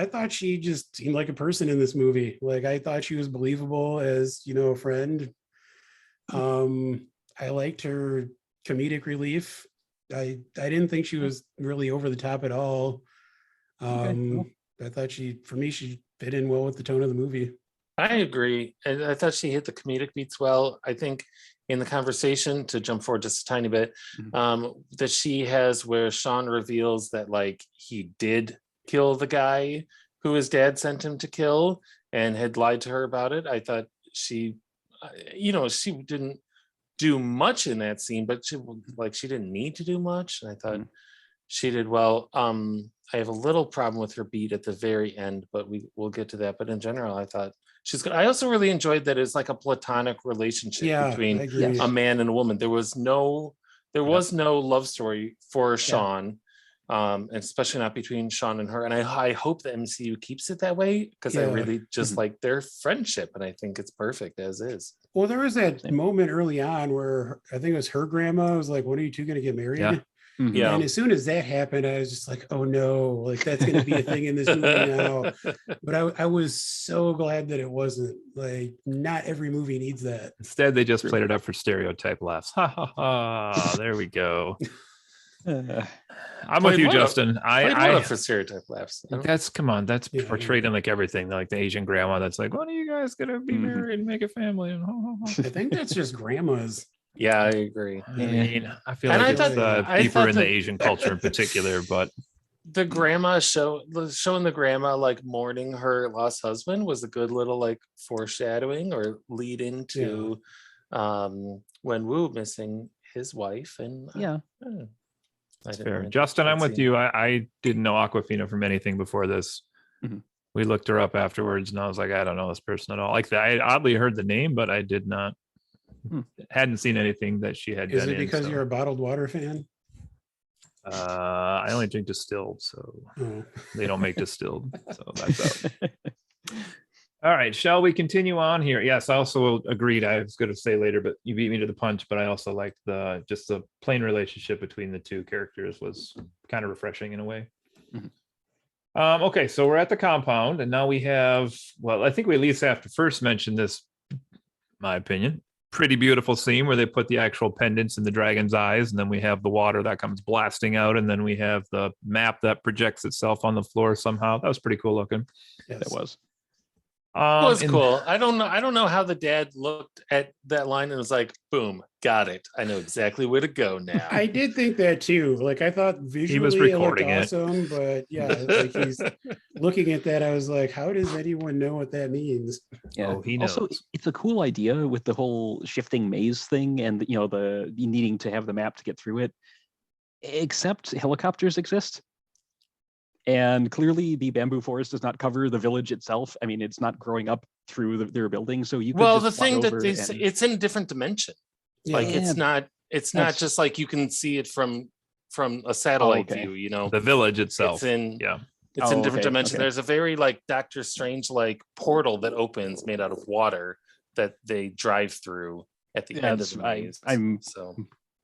thought she just seemed like a person in this movie. Like I thought she was believable as a friend. I liked her comedic relief. I didn't think she was really over the top at all. I thought she fit in well with the tone of the movie. I agree. And I thought she hit the comedic beats well. I think in the conversation, to jump forward just a tiny bit, that she has where Sean reveals that like he did kill the guy who his dad sent him to kill and had lied to her about it. I thought she didn't do much in that scene, but she didn't need to do much. And I thought she did well. I have a little problem with her beat at the very end, but we'll get to that. But in general, I thought she's good. I also really enjoyed that it's like a platonic relationship between a man and a woman. There was no love story for Sean, and especially not between Sean and her. And I hope the MCU keeps it that way because I really just like their friendship, and I think it's perfect as is. Well, there was that moment early on where I think it was her grandma was like, "When are you two going to get married?" Yeah. Yeah. And as soon as that happened, I was just like, oh no, like that's going to be a thing in this movie now. But I was so glad that it wasn't. Like, not every movie needs that. Instead, they just played it up for stereotype laughs. Ha ha ha. There we go. I'm with you, Justin. I for stereotype laughs. That's portrayed in like everything, like the Asian grandma that's like, when are you guys gonna be married and make a family? And I think that's just grandmas. Yeah, I agree. I mean, I feel like it's deeper in the Asian culture in particular, but the grandma showing the grandma like mourning her lost husband was a good little like foreshadowing or lead into when Wu missing his wife. And that's fair. Justin, I'm with you. I didn't know Aquafina from anything before this. We looked her up afterwards, and I was like, I don't know this person at all. Like I oddly heard the name, but I did not. Hadn't seen anything that she had. Is it because you're a bottled water fan? I only drink distilled, so they don't make distilled. So that's out. All right, shall we continue on here? Yes, I also agreed. I was going to say later, but you beat me to the punch. But I also liked the plain relationship between the two characters was kind of refreshing in a way. Mhm. Okay, so we're at the compound, and now we have. Well, I think we at least have to first mention this, my opinion, pretty beautiful scene where they put the actual pendants in the dragon's eyes, and then we have the water that comes blasting out, and then we have the map that projects itself on the floor somehow. That was pretty cool looking. Yes. That was. It was And cool. I don't know how the dad looked at that line and was like, boom, got it. I know exactly where to go now. I did think that too. Like I thought visually it looked recording it. awesome, but yeah, like he's looking at that. I was like, how does anyone know what that means? Yeah. Oh, he Also, knows. it's a cool idea with the whole shifting maze thing, and the needing to have the map to get through it. Except helicopters exist, and clearly the bamboo forest does not cover the village itself. I mean, it's not growing up through their building, so you could Well, the just fly thing that over they and- say, it's in a different dimension. Yeah. Like it's not That's- just like you can see it from a satellite okay. view, you know. The village itself. It's in Yeah. it's in Oh, different okay, dimension. okay. There's a very like Doctor Strange like portal that opens made out of water that they drive through at the end of Yes, the maze. I'm so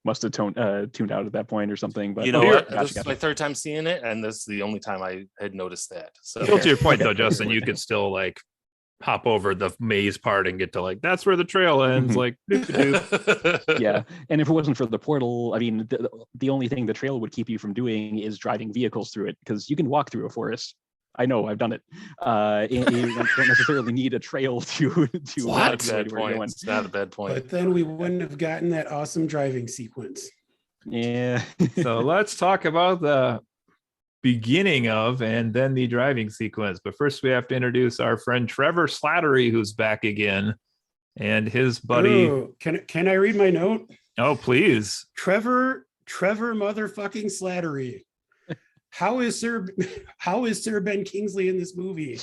must have tuned out at that point or something. But you know okay, what? gotcha, This is gotcha. my third time seeing it, and this is the only time I had noticed that. So Still to your point though, Justin, you could still like hop over the maze part and get to like that's where the trail ends. Mhm. Like doop-a-doop. Yeah, and if it wasn't for the portal, I mean, the only thing the trail would keep you from doing is driving vehicles through it, because you can walk through a forest. I know, I've done it. You don't necessarily need a trail to It's not a get bad where you're point. going. It's not a bad point. But then we wouldn't have gotten that awesome driving sequence. Yeah. So let's talk about the beginning of and then the driving sequence. But first we have to introduce our friend Trevor Slattery, who's back again, and his buddy. Ooh, can I read my note? Oh, please. Trevor motherfucking Slattery. How is Sir Ben Kingsley in this movie?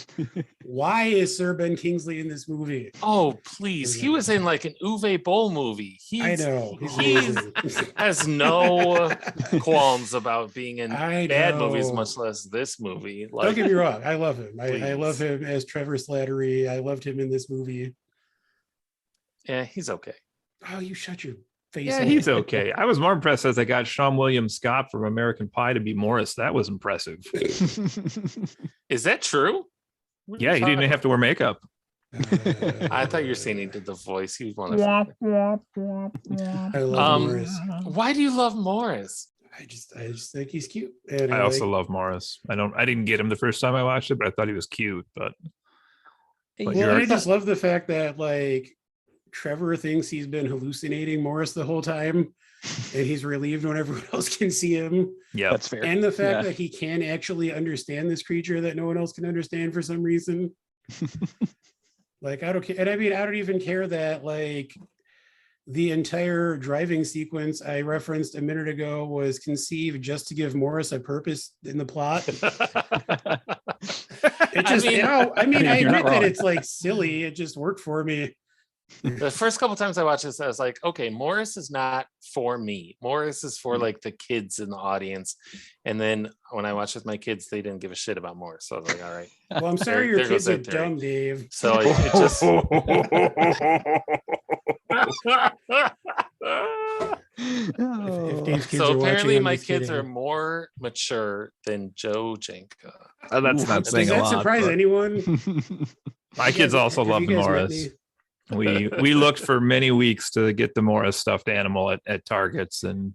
Why is Sir Ben Kingsley in this movie? Oh, please. He was in like an Uwe Boll movie. I know. He's He's amazing. has no qualms about being in I bad movies, know. much less this movie. Don't Like, get me wrong. I love him. I Please. love him as Trevor Slattery. I loved him in this movie. yeah, he's okay. Oh, you shut your face. Yeah, hole. he's okay. I was more impressed as I got Sean William Scott from American Pie to be Morris. That was impressive. Is that true? What are Yeah, you he talking didn't have to wear makeup. I thought you were saying he did the voice. He was one of I love Um, Morris. Why do you love Morris? I just think he's cute. And I also like- love Morris. I didn't get him the first time I watched it, but I thought he was cute. But Well, you're- and I just love the fact that like Trevor thinks he's been hallucinating Morris the whole time, and he's relieved when everyone else can see him. yeah, That's fair. And the fact Yeah. that he can actually understand this creature that no one else can understand for some reason. Like I don't care, and I mean I don't even care that like the entire driving sequence I referenced a minute ago was conceived just to give Morris a purpose in the plot. It just, I mean, I You're not admit that wrong. it's like silly. It just worked for me. The first couple times I watched this, I was like, okay, Morris is not for me. Morris is for like the kids in the audience. And then when I watched with my kids, they didn't give a shit about Morris. So I was like, all right. Well, I'm sorry your there goes kids are that theory. dumb, Dave. So it just If Dave's kids so are watching, apparently I'm my just kids kidding. are more mature than Joe Jenka. that's not Does saying a that lot. surprise but anyone? My You kids guys- also have love you guys met Morris. me? We looked for many weeks to get the Morris stuffed animal at Targets, and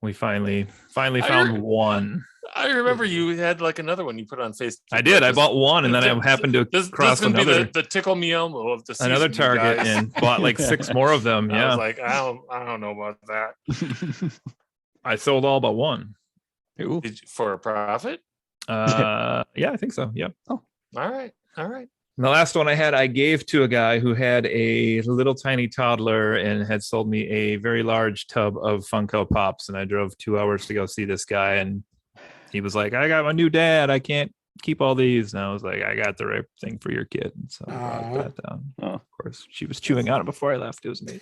we finally found one. I remember you had like another one you put on Facebook. I did. I Like, bought one, and then I happened to this cross is gonna another be the tickle me Elmo of the season, another you Target guys. and bought like 6 more of them. I Yeah, was like, I don't know about that. I sold all but one. Ooh. Did you, for a profit? Yeah, I think so. Yeah. All right. And the last one I had, I gave to a guy who had a little tiny toddler and had sold me a very large tub of Funko Pops. And I drove 2 hours to go see this guy. And he was like, I got my new dad. I can't keep all these. And I was like, I got the right thing for your kid. And so I brought Aw. that down. Oh. Of course, she was chewing on it before I left. It was me.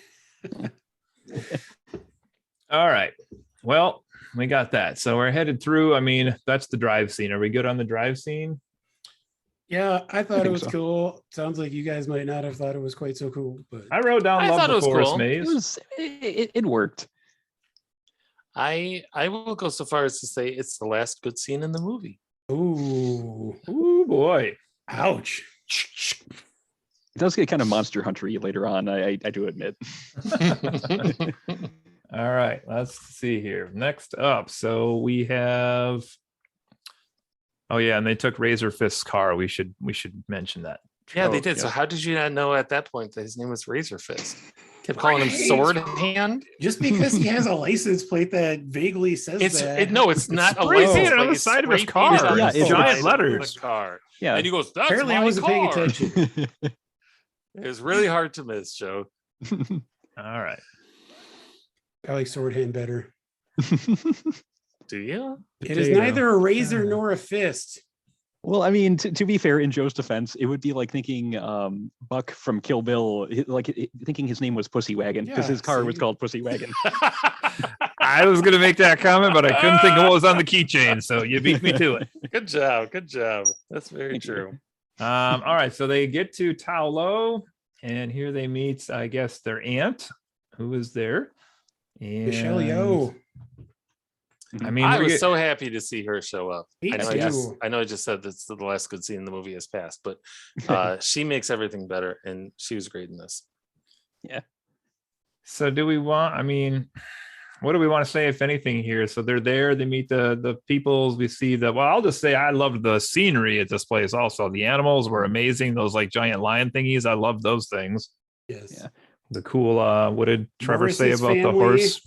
All right. Well, we got that. So we're headed through. I mean, that's the drive scene. Are we good on the drive scene? Yeah, I thought I it think was so. cool. Sounds like you guys might not have thought it was quite so cool, but I wrote down I Love thought the it was Forest cool. Maze. It worked. I will go so far as to say it's the last good scene in the movie. ooh, Ooh boy. ouch. It does get kind of Monster Hunter-y later on. I do admit. All right, let's see here. Next up, so we have. Oh yeah, and they took Razor Fist's car. We should mention that. Yeah, they Oh, did. So yeah. how did you not know at that point that his name was Razor Fist? Kept calling him Right. Sword Hand. Just because he has a license plate that vaguely says that. No, it's not a spray license painted on plate. the It's side of his spray car. painted on Yeah, the it's side giant of letters. the car. Yeah. And he goes, "That's Apparently, my I wasn't paying car." attention. It was really hard to miss, Joe. All right. I like sword hand better. Do you? It is Potato. neither a razor nor a fist. Well, I mean, to be fair, in Joe's defense, it would be like thinking Buck from Kill Bill, thinking his name was Pussy Wagon because Yeah, his car was see? called Pussy Wagon. I was gonna make that comment, but I couldn't think of what was on the keychain, so you beat me to it. Good job. Good job. That's very Thank you. true. All right, so they get to Tao Lo, and here they meet, I guess, their aunt, who is there. And Michelle Yeoh. I mean, I we was get- so happy to see her show up. Me I know, too. I know I just said that's the last good scene in the movie has passed, but she makes everything better, and she was great in this. So do we want, I mean, what do we want to say, if anything, here? So they're there, they meet the peoples, we see the, well, I'll just say I loved the scenery at this place also. The animals were amazing, those like giant lion thingies. I love those things. Yes. Yeah. The cool, what did Trevor say Morris's about the family. horse?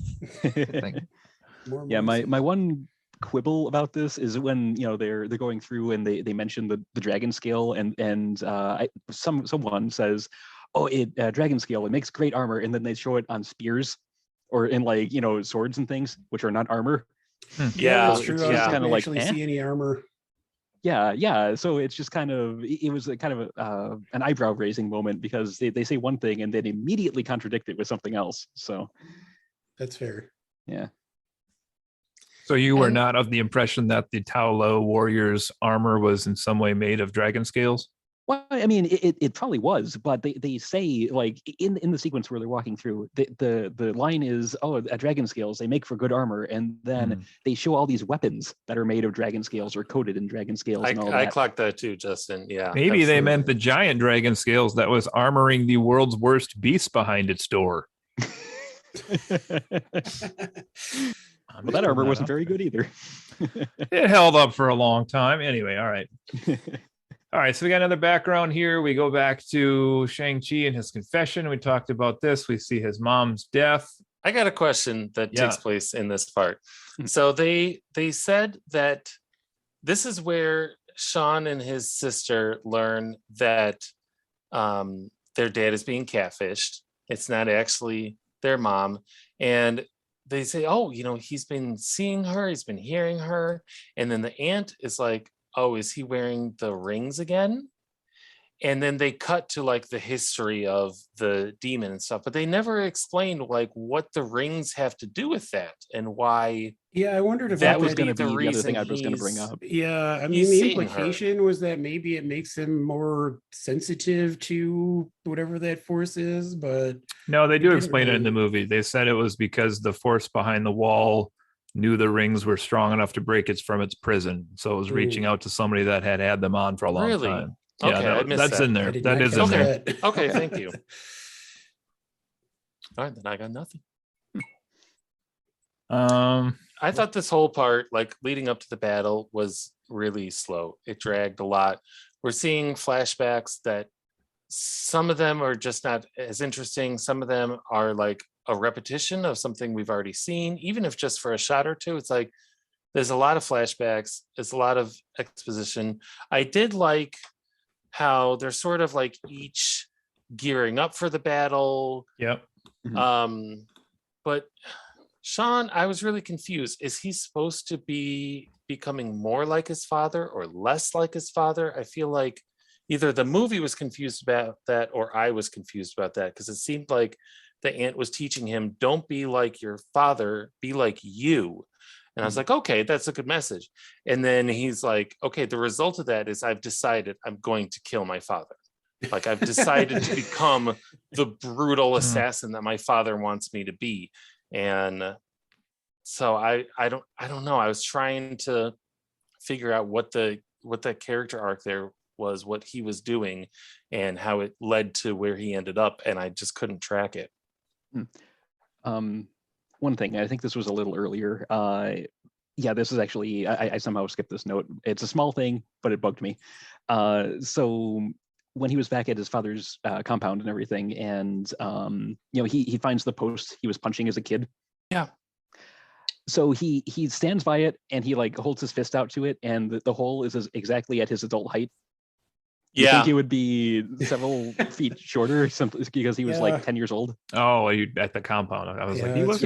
More Yeah, Morris. my one quibble about this is when they're going through and they mention the dragon scale and someone says, oh, dragon scale, it makes great armor, and then they show it on spears or in like swords and things which are not armor. Yeah, that's Yeah, true. it's I just didn't kinda like, actually eh? see any armor. Yeah, so it's just kind of, it was a kind of an eyebrow raising moment because they say one thing and then immediately contradict it with something else. So That's fair. yeah. So you were And- not of the impression that the Tao Lo warriors armor was in some way made of dragon scales? Well, I mean, it probably was, but they say like in the sequence where they're walking through, the line is, oh, dragon scales, they make for good armor, and then they show all these weapons that are made of dragon scales or coated in dragon scales and all I that. clocked that too, Justin. Yeah. Maybe they meant the absolutely. giant dragon scales that was armoring the world's worst beast behind its door. Well, that armor wasn't very good either. It held up for a long time. Anyway, all right. All right, so we got another background here. We go back to Shang-Chi and his confession. We talked about this. We see his mom's death. I got a question that Yeah. takes place in this part. So they said that this is where Sean and his sister learn that their dad is being catfished. It's not actually their mom. And they say, oh, he's been seeing her, he's been hearing her. And then the aunt is like, oh, is he wearing the rings again? And then they cut to like the history of the demon and stuff, but they never explained like what the rings have to do with that and why. Yeah, I wondered if That was would going to be the be the other thing reason I was going to bring he's- up. Yeah, I mean, He's the seeing her. implication was that maybe it makes him more sensitive to whatever that force is, but No, they It do didn't explain it in the really- movie. They said it was because the force behind the wall knew the rings were strong enough to break it from its prison. So it was reaching out to somebody that had them on for a long Really? time. Okay, Yeah, I missed that's that. in I there. did That not is catch in there. that. Okay, thank you. All right, then I got nothing. I thought this whole part, like leading up to the battle, was really slow. It dragged a lot. We're seeing flashbacks that some of them are just not as interesting. Some of them are like a repetition of something we've already seen, even if just for a shot or two. It's like there's a lot of flashbacks, it's a lot of exposition. I did like how they're sort of like each gearing up for the battle. Yep. But Sean, I was really confused. Is he supposed to be becoming more like his father or less like his father? I feel like either the movie was confused about that or I was confused about that, because it seemed like the aunt was teaching him, don't be like your father, be like you. And I was like, okay, that's a good message. And then he's like, okay, the result of that is I've decided I'm going to kill my father. Like I've decided to become the brutal assassin that my father wants me to be. And so I don't know. I was trying to figure out what that character arc there was, what he was doing, and how it led to where he ended up, and I just couldn't track it. One thing, I think this was a little earlier. Yeah, this is actually, I somehow skipped this note. It's a small thing, but it bugged me. So when he was back at his father's compound and everything, and he finds the post he was punching as a kid. Yeah. So he stands by it and he like holds his fist out to it, and the hole is exactly at his adult height. You think he would be several feet shorter simply because he was like 10 years old? Oh, you at the compound. I was like, he was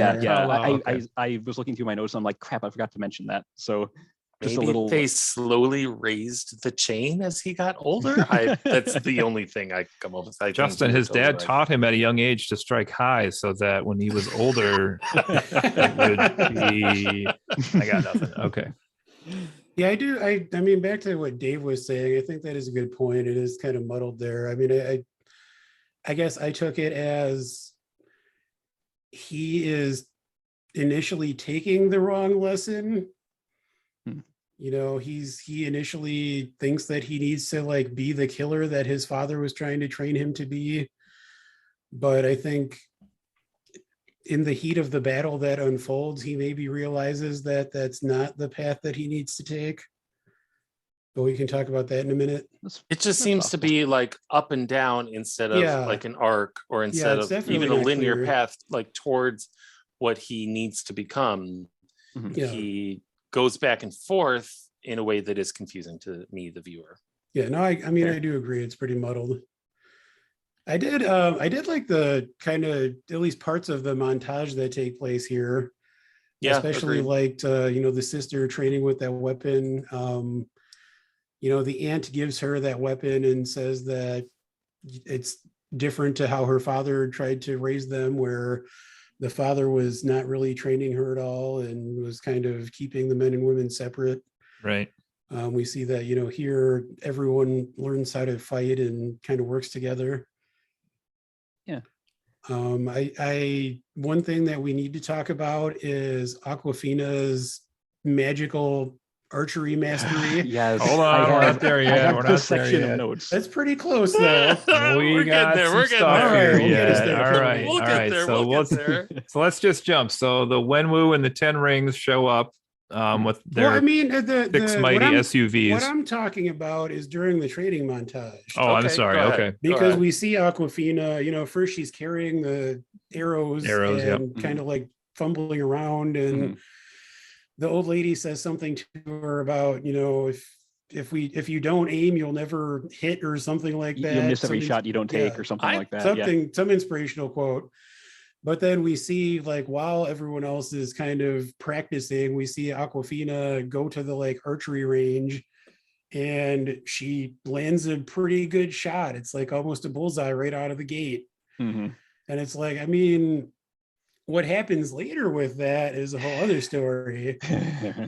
I was looking through my notes and I'm like, crap, I forgot to mention that. So just maybe a little. They slowly raised the chain as he got older. That's the only thing I come up with. Justin, his dad taught him at a young age to strike high so that when he was older, it would be. I got nothing. Okay. Yeah, I do. I mean, back to what Dave was saying, I think that is a good point. It is kind of muddled there. I mean, I guess I took it as he is initially taking the wrong lesson. He initially thinks that he needs to like be the killer that his father was trying to train him to be. But I think in the heat of the battle that unfolds, he maybe realizes that that's not the path that he needs to take. But we can talk about that in a minute. It just seems to be like up and down instead of like an arc, or instead of even a linear path, like towards what he needs to become. He goes back and forth in a way that is confusing to me, the viewer. Yeah, no, I mean, I do agree. It's pretty muddled. I did like the kind of at least parts of the montage that take place here. Yeah, especially liked the sister training with that weapon. The aunt gives her that weapon and says that it's different to how her father tried to raise them, where the father was not really training her at all and was kind of keeping the men and women separate. Right. We see that, here everyone learns how to fight and kind of works together. Yeah. One thing that we need to talk about is Awkwafina's magical archery mastery. Yes. Hold on, we're not there yet. We're not there yet. Notes. That's pretty close though. We got there. We're getting there. All right. We'll get there. We'll get there. So let's just jump. So the Wenwu and the 10 rings show up with their six mighty SUVs. What I'm talking about is during the training montage. Oh, I'm sorry. Okay. Because we see Awkwafina, first she's carrying the arrows and kind of like fumbling around, and the old lady says something to her about, if you don't aim, you'll never hit, or something like that. You'll miss every shot you don't take, or something like that. Some inspirational quote. But then we see, like, while everyone else is kind of practicing, we see Awkwafina go to the like archery range, and she lands a pretty good shot. It's like almost a bullseye right out of the gate. And it's like, I mean, what happens later with that is a whole other story.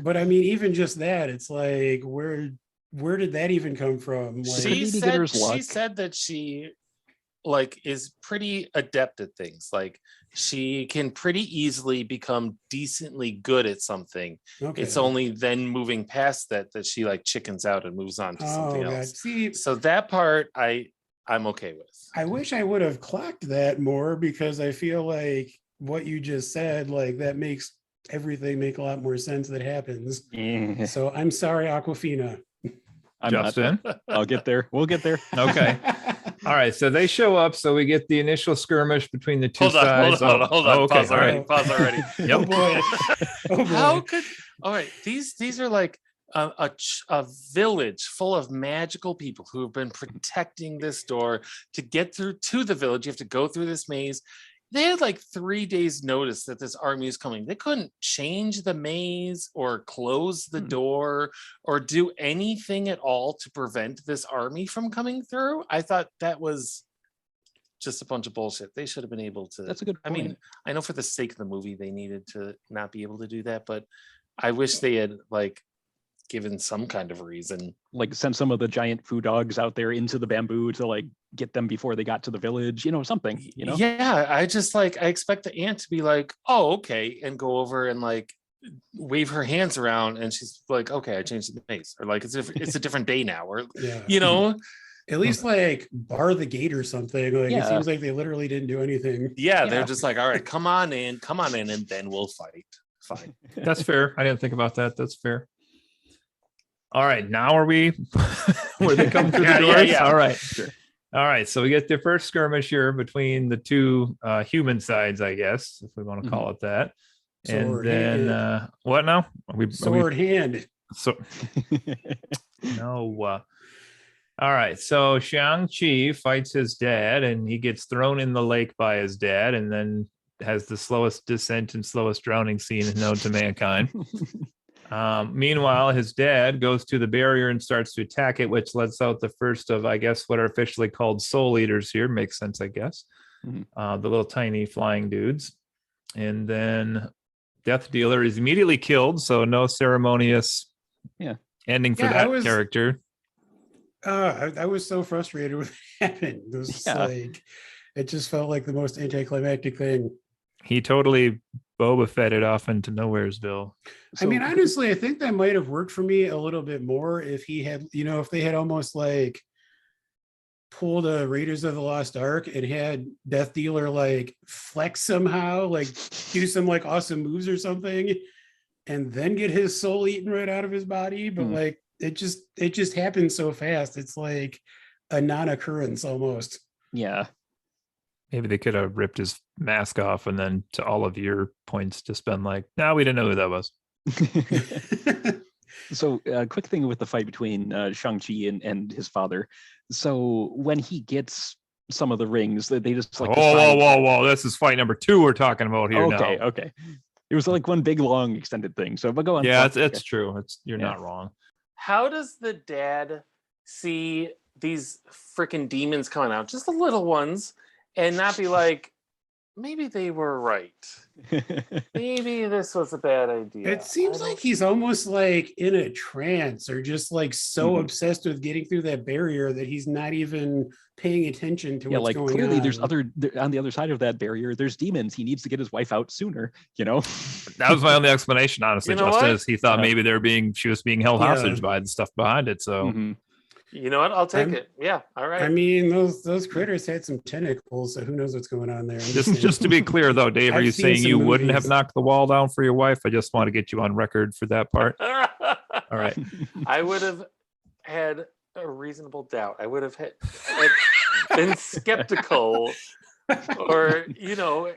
But I mean, even just that, it's like, where did that even come from? Like, she said that she like is pretty adept at things. Like she can pretty easily become decently good at something. It's only then moving past that she like chickens out and moves on to something else. See, so that part I'm okay with. I wish I would have clocked that more, because I feel like what you just said, like, that makes everything make a lot more sense that happens. So I'm sorry, Awkwafina. Justin, I'll get there. We'll get there. Okay. All right. So they show up. So we get the initial skirmish between the two sides. Hold on. Okay. Pause already. Yep. Oh boy. How could? All right. These are like a village full of magical people who have been protecting this door. To get through to the village, you have to go through this maze. They had like 3 days notice that this army is coming. They couldn't change the maze or close the door or do anything at all to prevent this army from coming through. I thought that was just a bunch of bullshit. They should have been able to. That's a good point. I mean, I know for the sake of the movie, they needed to not be able to do that, but I wish they had like given some kind of reason. Like send some of the giant food dogs out there into the bamboo to like get them before they got to the village, something, Yeah, I just like I expect the aunt to be like, oh, okay, and go over and like wave her hands around, and she's like, okay, I changed the pace, or like it's a different day now, or Yeah. At least like bar the gate or something. Like it seems like they literally didn't do anything. Yeah, they're just like, all right, come on in, and then we'll fight. Fine. That's fair. I didn't think about that. That's fair. All right, now are we where they come through the doors? Yeah. All right. Sure. All right, so we get the first skirmish here between the two human sides, I guess, if we want to call it that. Sword and then hand. What now? Sword hand. So no. All right, so Shang-Chi fights his dad, and he gets thrown in the lake by his dad, and then has the slowest descent and slowest drowning scene known to mankind. Meanwhile, his dad goes to the barrier and starts to attack it, which lets out the first of, I guess, what are officially called soul eaters here. Makes sense, I guess. The little tiny flying dudes. And then Death Dealer is immediately killed, so no ceremonious ending for that character. I was so frustrated with what happened. It was like, it just felt like the most anticlimactic thing. He totally Boba Fetted off into Nowheresville. I mean, honestly, I think that might have worked for me a little bit more if he had, if they had almost like pulled a Raiders of the Lost Ark and had Death Dealer like flex somehow, like do some like awesome moves or something, and then get his soul eaten right out of his body. But like it just happened so fast. It's like a non-occurrence almost. Yeah. Maybe they could have ripped his mask off and then to all of your points just been like, no, we didn't know who that was. So quick thing with the fight between Shang-Chi and his father. So when he gets some of the rings, they just like whoa. This is fight number 2 we're talking about here now. Okay. It was like one big long extended thing. So but go on. Yeah, it's true. You're not wrong. How does the dad see these freaking demons coming out, just the little ones, and not be like, maybe they were right. Maybe this was a bad idea. It seems like he's almost like in a trance or just like so obsessed with getting through that barrier that he's not even paying attention to what's going on. Clearly there's on the other side of that barrier, there's demons. He needs to get his wife out sooner, That was my only explanation, honestly, Justin, is he thought maybe she was being held hostage by the stuff behind it. So you know what? I'll take it. Yeah. All right. I mean, those critters had some tentacles, so who knows what's going on there. Just to be clear, though, Dave, are you saying you wouldn't have knocked the wall down for your wife? I just want to get you on record for that part. All right. I would have had a reasonable doubt. I would have been skeptical or,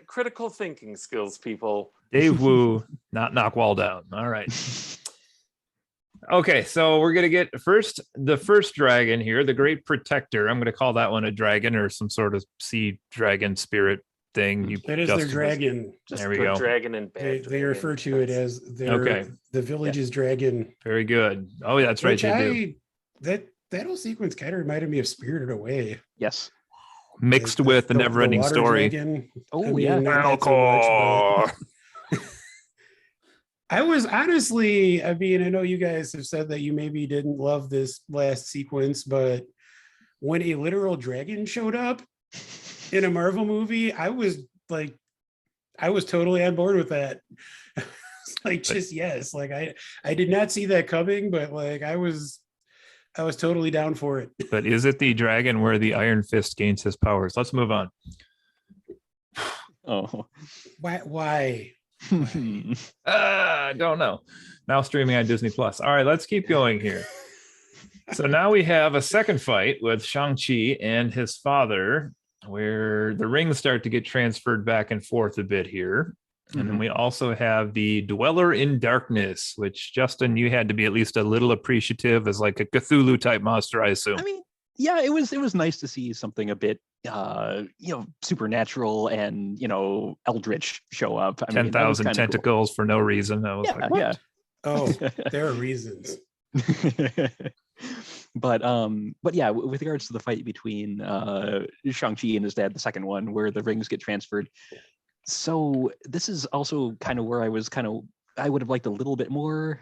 critical thinking skills, people. Dave Wu, not knock wall down. All right. Okay, so we're going to get the first dragon here, the Great Protector. I'm going to call that one a dragon or some sort of sea dragon spirit thing. That is their dragon. There we go. Dragon and they refer to it as the village's dragon. Very good. Oh, that's right. That whole sequence kind of reminded me of Spirited Away. Yes. Mixed with the Never-Ending Story. Dragon. Alcohol. I was honestly, I know you guys have said that you maybe didn't love this last sequence, but when a literal dragon showed up in a Marvel movie, I was totally on board with that. Yes. Like I did not see that coming, but like I was totally down for it. But is it the dragon where the Iron Fist gains his powers? Let's move on. Oh. Why? I don't know. Now streaming on Disney Plus. All right, let's keep going here. So now we have a second fight with Shang-Chi and his father, where the rings start to get transferred back and forth a bit here. And then we also have the Dweller in Darkness, which, Justin, you had to be at least a little appreciative as like a Cthulhu type monster, I assume. I mean, yeah, it was nice to see something a bit supernatural and eldritch show up. 10,000 tentacles for no reason. I was like, what? Yeah. Oh, there are reasons. But yeah, with regards to the fight between Shang-Chi and his dad, the second one, where the rings get transferred. So this is also kind of where I was kind of I would have liked a little bit more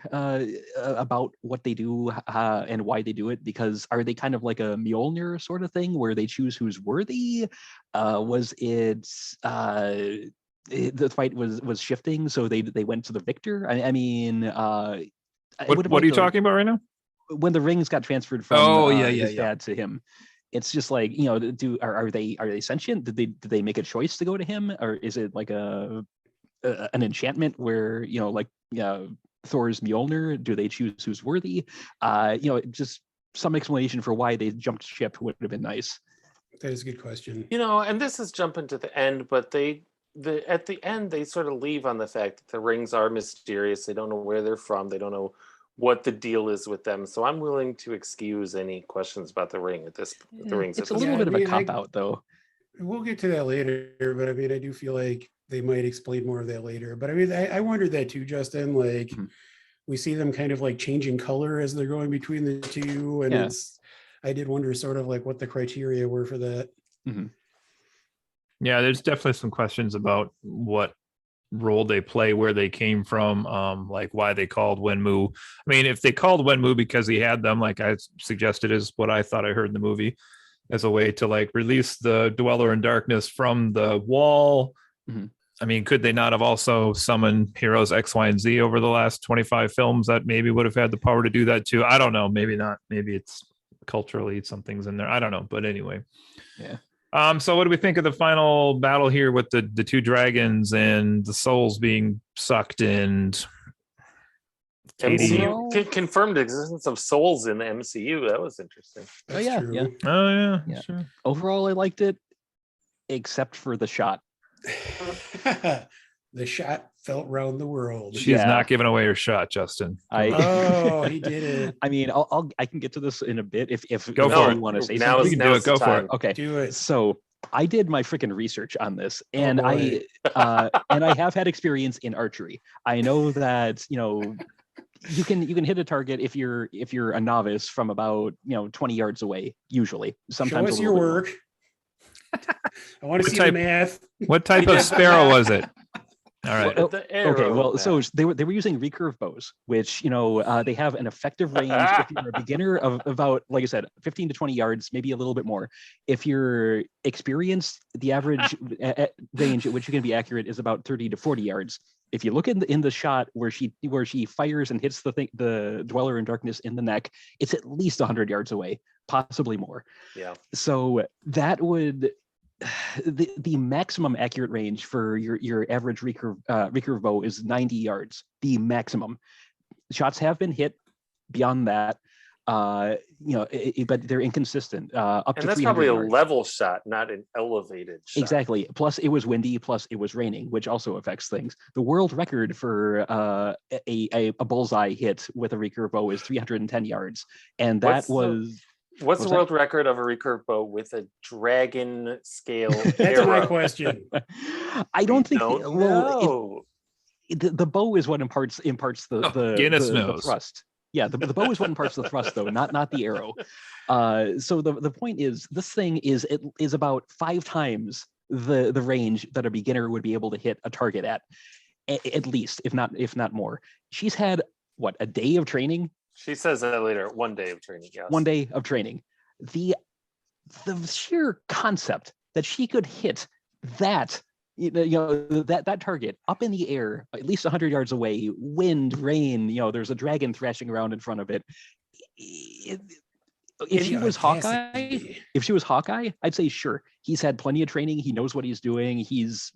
about what they do and why they do it, because are they kind of like a Mjolnir sort of thing where they choose who's worthy? Was it the fight was shifting, so they went to the victor? I mean, What are you talking about right now? When the rings got transferred from his dad to him. It's just like, you know, are they sentient? Did they make a choice to go to him, or is it like an enchantment where, like Thor's Mjolnir, do they choose who's worthy? Just some explanation for why they jumped ship would have been nice. That is a good question. And this is jumping to the end, but at the end they sort of leave on the fact that the rings are mysterious. They don't know where they're from. They don't know what the deal is with them. So I'm willing to excuse any questions about the ring at this. The rings. It's a little bit of a cop out, though. We'll get to that later, but I mean, I do feel like they might explain more of that later. But I mean, I wondered that too, Justin. Like, we see them kind of like changing color as they're going between the two, and I did wonder sort of like what the criteria were for that. Mm-hmm. Yeah, there's definitely some questions about what role they play, where they came from, like why they called Wenmu. I mean, if they called Wenmu because he had them, like I suggested, is what I thought I heard in the movie, as a way to like release the Dweller in Darkness from the wall. Mm-hmm. I mean, could they not have also summoned heroes X, Y, and Z over the last 25 films that maybe would have had the power to do that too? I don't know. Maybe not. Maybe it's culturally something's in there. I don't know. But anyway. Yeah. So what do we think of the final battle here with the two dragons and the souls being sucked and MCU confirmed existence of souls in the MCU? That was interesting. That's true. Yeah. Oh yeah. Sure. Overall, I liked it, except for the shot. The shot felt round the world. She's not giving away her shot, Justin. He did it. I mean, I can get to this in a bit if go for it. You want to say now something. You can do it. Go for it. Okay, Do it. So I did my freaking research on this, and I have had experience in archery. I know that you can hit a target if you're a novice from about 20 yards away. Usually, sometimes. Show us your work. I want to see the math. What type of sparrow was it? All right. Okay. Well, so they were using recurve bows, which they have an effective range if you're a beginner of about, like I said, 15 to 20 yards, maybe a little bit more. If you're experienced, the average range at which you can be accurate is about 30 to 40 yards. If you look in the shot where she fires and hits the Dweller in Darkness in the neck, it's at least 100 yards away, possibly more. Yeah. So that would. The maximum accurate range for your average recurve bow is 90 yards. The maximum. Shots have been hit beyond that, but they're inconsistent. Up and to that's 300 probably yards. A level shot, not an elevated shot. Exactly. Plus, it was windy. Plus, it was raining, which also affects things. The world record for a bullseye hit with a recurve bow is 310 yards, and that What's the world record of a recurve bow with a dragon scale That's arrow? my question. I don't think. The bow is what imparts the thrust. Yeah, the bow is what imparts the thrust, though, not the arrow. So the point is, this thing is about 5 times the range that a beginner would be able to hit a target at least, if not more. She's had a day of training. She says that later. 1 day of training. Yes. 1 day of training. The sheer concept that she could hit that that target up in the air, at least 100 yards away, wind, rain. There's a dragon thrashing around in front of it. If she was Hawkeye, I'd say sure. He's had plenty of training. He knows what he's doing. He's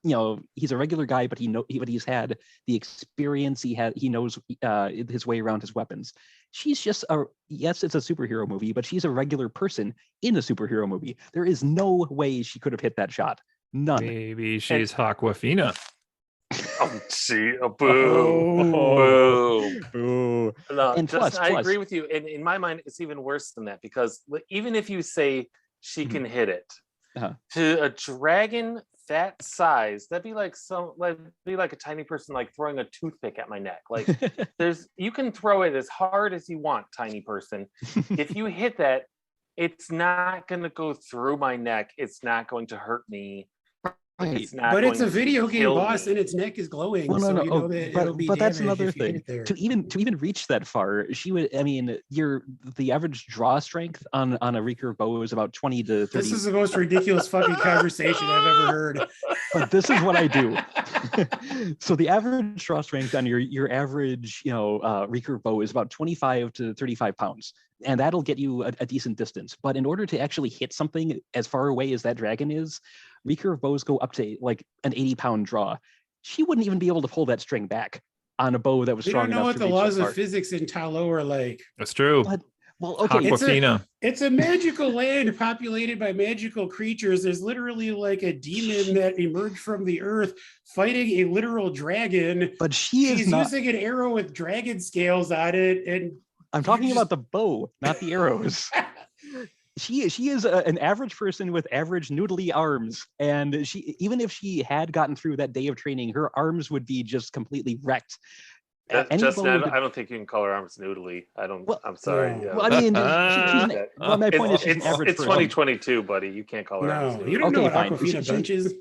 a regular guy, but he's had the experience. He knows his way around his weapons. She's just yes, it's a superhero movie, but she's a regular person in a superhero movie. There is no way she could have hit that shot. None. Maybe she's Aquafina. Boo. No, and plus, I agree with you. In my mind, it's even worse than that, because even if you say she can hit it, to a dragon that size, that'd be like a tiny person like throwing a toothpick at my neck. Like you can throw it as hard as you want, tiny person. If you hit that, it's not going to go through my neck. It's not going to hurt me. Right. It's not But it's a going to video game kill boss me. and its neck is glowing. Well, no, so no. you know Oh, that it'll be but that's damaged another if you hit thing. it there. To even reach that far, she would. I mean, the average draw strength on a recurve bow is about 20 to 30. This is the most ridiculous fucking conversation I've ever heard. But this is what I do. So the average draw strength on your average, recurve bow is about 25 to 35 pounds, and that'll get you a decent distance. But in order to actually hit something as far away as that dragon is, recurve bows go up to like an 80-pound draw. She wouldn't even be able to pull that string back on a bow that was We strong don't know enough what to the reach laws that of far. physics in Talo are like. That's true. But, well, okay, Aquafina. It's a magical land populated by magical creatures. There's literally like a demon that emerged from the earth fighting a literal dragon. but she's using an arrow with dragon scales on it, and I'm talking about the bow, not the arrows. She is an average person with average noodly arms, and she, even if she had gotten through that day of training, her arms would be just completely wrecked. Justin, I don't think you can call her arms noodly. I don't. Well, I'm sorry. no. Yeah. Well, I mean, my point is she's an average it's person. 2022, buddy. You can't call her arms no, noodly. you don't know Okay, what fine. Aquafina bench is.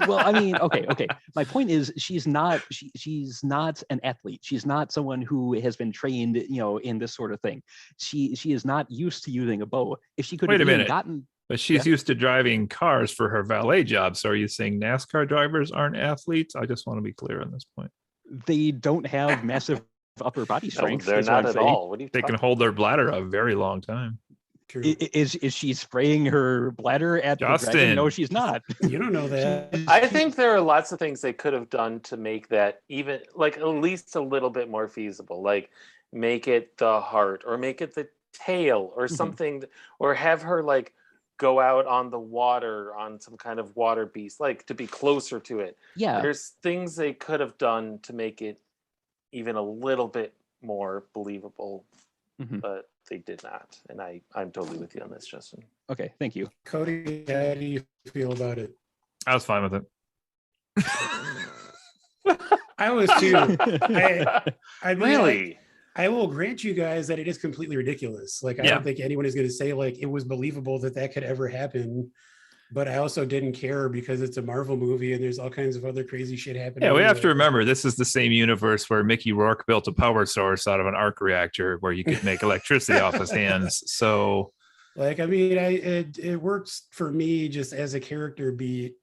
Well, I mean, okay. My point is she's not an athlete. She's not someone who has been trained, in this sort of thing. She is not used to using a bow. If she could Wait have a even minute. gotten But she's used to driving cars for her valet job. So are you saying NASCAR drivers aren't athletes? I just want to be clear on this point. they don't have massive upper body No, strength. they're is what not I'm at saying. all. What are you They can talking hold their bladder a very long time. True. Is she spraying her bladder at the Justin. dragon? No, she's not. You don't know that. I think there are lots of things they could have done to make that even like at least a little bit more feasible. Like make it the heart or make it the tail or something, or have her like go out on the water on some kind of water beast, like to be closer to it. Yeah. There's things they could have done to make it even a little bit more believable, but they did not. And I'm totally with you on this, Justin. Okay, thank you. Cody, how do you feel about it? I was fine with it. I was too. I mean, Really? I will grant you guys that it is completely ridiculous. Like, I Yeah. don't think anyone is going to say like it was believable that could ever happen. But I also didn't care because it's a Marvel movie and there's all kinds of other crazy shit happening. Yeah, we have to anyway. remember this is the same universe where Mickey Rourke built a power source out of an arc reactor where you could make electricity off his hands. So, Like, I mean, it works for me just as a character beat.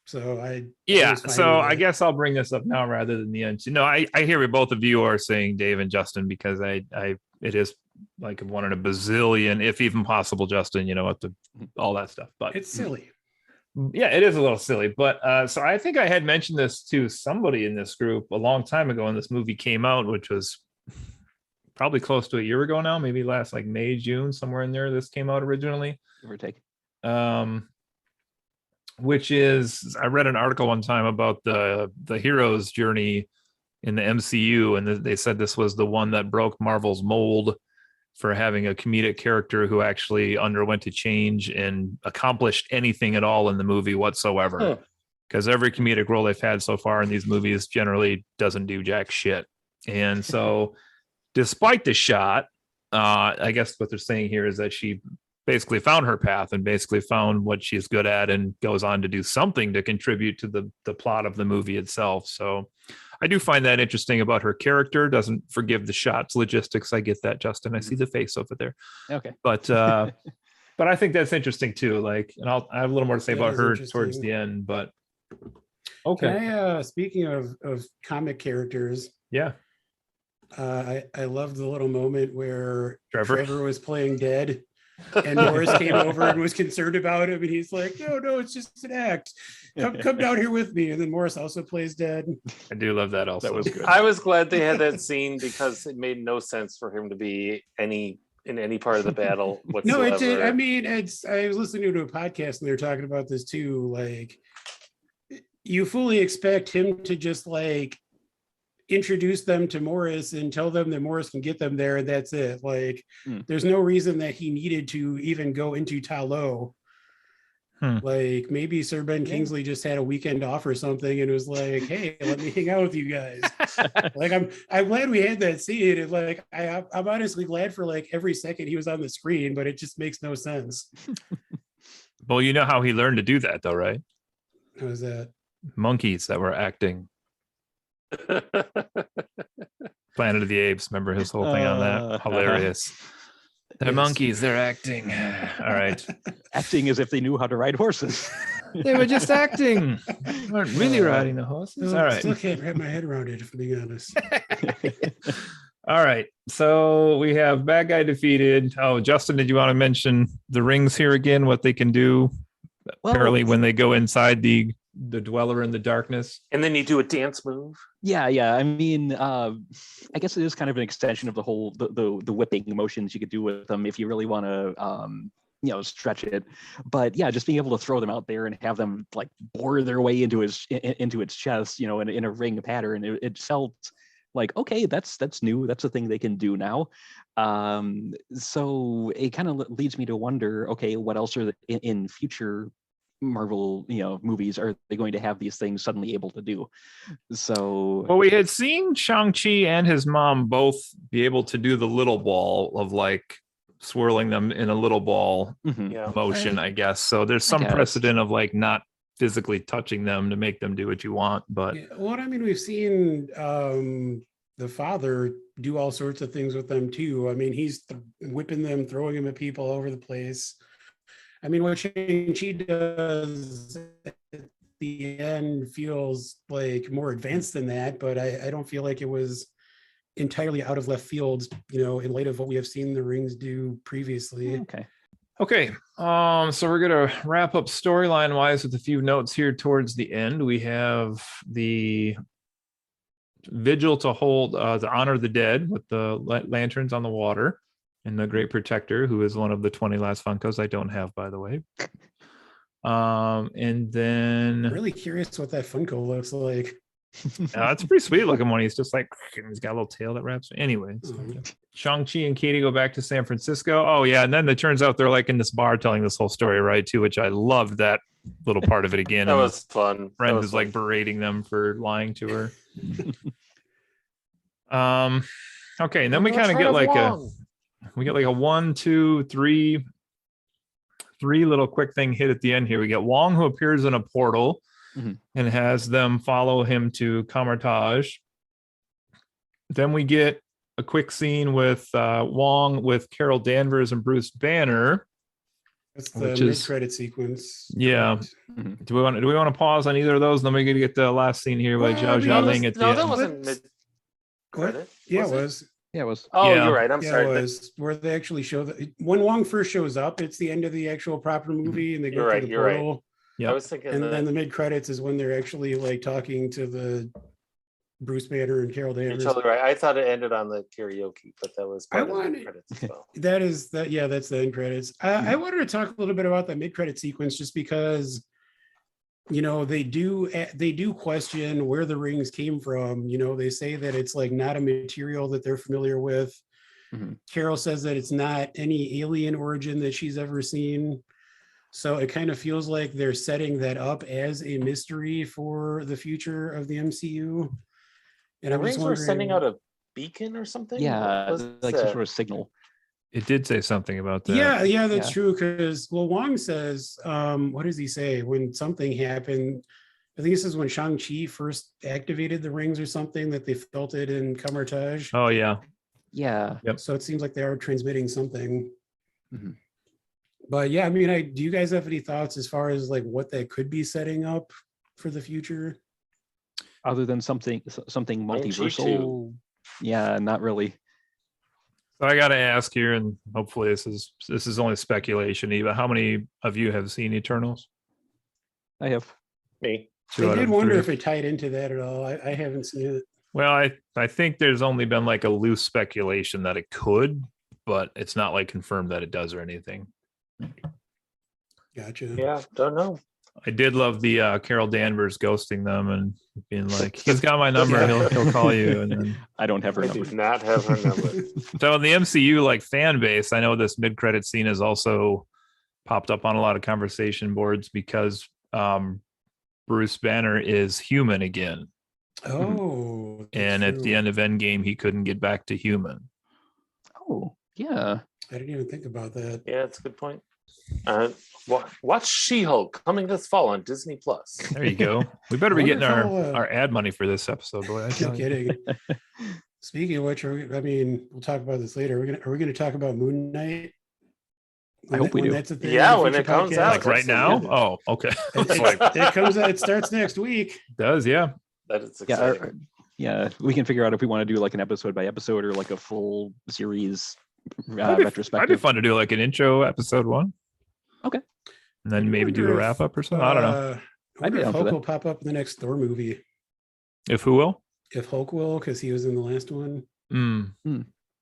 So I was fine so with I it. guess I'll bring this up now rather than the end. No, I hear what both of you are saying, Dave and Justin, because it is like one in a bazillion, if even possible, Justin, up to all that stuff. But It's silly. yeah, it is a little silly. But so I think I had mentioned this to somebody in this group a long time ago when this movie came out, which was probably close to a year ago now, maybe last like May, June, somewhere in there. This came out originally. Give or take. Which is, I read an article one time about the hero's journey in the MCU, and they said this was the one that broke Marvel's mold for having a comedic character who actually underwent a change and accomplished anything at all in the movie whatsoever. Because every comedic role they've had so far in these movies generally doesn't do jack shit. And so, despite the shot, I guess what they're saying here is that she basically found her path and basically found what she's good at and goes on to do something to contribute to the plot of the movie itself. So I do find that interesting about her character. Doesn't forgive the shots logistics. I get that, Justin. I see the face over there. Okay. But I think that's interesting too. Like, and I have a little more to say That about is her interesting. towards the end, but Can okay. I, speaking of comic characters, Yeah. I loved the little moment where Trevor. Trevor was playing dead and Morris came over and was concerned about him, and he's like, no, it's just an act. Come down here with me. And then Morris also plays dead. I do love that also. That was good. I was glad they had that scene because it made no sense for him to be in any part of the battle No, whatsoever. it did. I mean, I was listening to a podcast and they were talking about this too. Like, you fully expect him to just like introduce them to Morris and tell them that Morris can get them there. And that's it. Like, there's no reason that he needed to even go into Talo. Like, maybe Sir Ben Kingsley just had a weekend off or something and was like, hey, let me hang out with you guys. Like, I'm glad we had that scene. And like, I'm honestly glad for like every second he was on the screen, but it just makes no sense. Well, you know how he learned to do that though, right? How was that? Monkeys that were acting. Planet of the Apes. Remember his whole thing on that? Hilarious. They're Yes. monkeys. They're acting. All right. Acting as if they knew how to ride horses. They were just acting. They weren't really riding the horses. All right. Still can't wrap my head around it, if I'm being honest. All right. So we have bad guy defeated. Oh, Justin, did you want to mention the rings here again? What they can do? Apparently, when they go inside the dweller in the darkness. And then you do a dance move. Yeah. I mean, I guess it is kind of an extension of the whole the whipping motions you could do with them if you really want to stretch it. But yeah, just being able to throw them out there and have them like bore their way into its chest, in a ring pattern. It felt like, okay, that's new. That's a thing they can do now. So it kind of leads me to wonder, okay, what else are in future Marvel, movies are they going to have these things suddenly able to do? So, well, we had seen Shang-Chi and his mom both be able to do the little ball of like swirling them in a little ball motion, I guess. So there's some precedent of like not physically touching them to make them do what you want. But well, I mean, we've seen the father do all sorts of things with them too. I mean, he's whipping them, throwing them at people all over the place. I mean, what Shang-Chi does at the end feels like more advanced than that, but I don't feel like it was entirely out of left field, in light of what we have seen the rings do previously. Okay. So we're gonna wrap up storyline wise with a few notes here towards the end. We have the vigil to hold the honor of the dead with the lanterns on the water, and the Great Protector, who is one of the 20 last Funkos I don't have, by the way. And then I'm really curious what that Funko looks like. It's a pretty sweet looking one. He's just like, he's got a little tail that wraps. Anyway, Shang-Chi and Katie go back to San Francisco. Oh yeah, and then it turns out they're like in this bar telling this whole story, right? Too, which I loved that little part of it again. That was fun. Friend is like berating them for lying to her. Okay, and then we kind of get like a 1, 2, 3 little quick thing hit at the end here. We get Wong, who appears in a portal and has them follow him to Kamartaj. Then we get a quick scene with Wong with Carol Danvers and Bruce Banner. That's the mid-credit sequence. Yeah. Do we want to pause on either of those? Then we're going to get the last scene here by Zhao Xiaoling at the end. No, that wasn't mid-credit. Yeah, it was. Yeah, it was. Oh, you're right. I'm yeah, sorry. It was where they actually show that when Wong first shows up, it's the end of the actual proper movie, and they go through the portal. Right. Yeah, I was thinking. And then the mid credits is when they're actually like talking to the Bruce Banner and Carol Danvers. You're totally right. I thought it ended on the karaoke, but that was part of the credits as well. That is that. Yeah, that's the end credits. I wanted to talk a little bit about the mid credit sequence, just because they do question where the rings came from. They say that it's like not a material that they're familiar with. Carol says that it's not any alien origin that she's ever seen. So it kind of feels like they're setting that up as a mystery for the future of the MCU. And the rings were sending out a beacon or something. Yeah, like some sort of signal. It did say something about that. Yeah, that's true. Because Wong says, what does he say when something happened? I think this is when Shang-Chi first activated the rings or something, that they felt it in Kamartaj. Oh yeah. Yep. So it seems like they are transmitting something. But yeah, I mean, do you guys have any thoughts as far as like what that could be setting up for the future? Other than something multiversal? Yeah, not really. So I got to ask here, and hopefully this is only speculation. Eva, how many of you have seen Eternals? I have. Me. I did wonder if it tied into that at all. I haven't seen it. Well, I think there's only been like a loose speculation that it could, but it's not like confirmed that it does or anything. Gotcha. Yeah, don't know. I did love the Carol Danvers ghosting them and being like, he's got my number, he'll call you. And then I don't have her number. I do not have her number. So in the MCU like fan base, I know this mid-credit scene has also popped up on a lot of conversation boards because Bruce Banner is human again. Oh. And at the end of Endgame, he couldn't get back to human. Oh, yeah. I didn't even think about that. Yeah, that's a good point. Watch She-Hulk coming this fall on Disney Plus. There you go. We better be Wonder getting if I'll, our ad money for this episode, boy. I No tell you. kidding. Speaking of which, we'll talk about this later. Are we gonna talk about Moon Knight? I hope we do. That's a thing. Yeah, in the when future it comes podcast? out. Like right now? Absolutely. Oh, okay. It comes out. It starts next week. Does, yeah. That is Yeah, exciting. yeah. We can figure out if we want to do like an episode by episode or like a full series That'd be retrospective. fun to do like an intro episode 1. Okay. And then maybe do a wonder wrap up or something. I don't know. I I'd wonder be if down for Hulk that. will pop up in the next Thor movie. If who will? If Hulk will, because he was in the last one.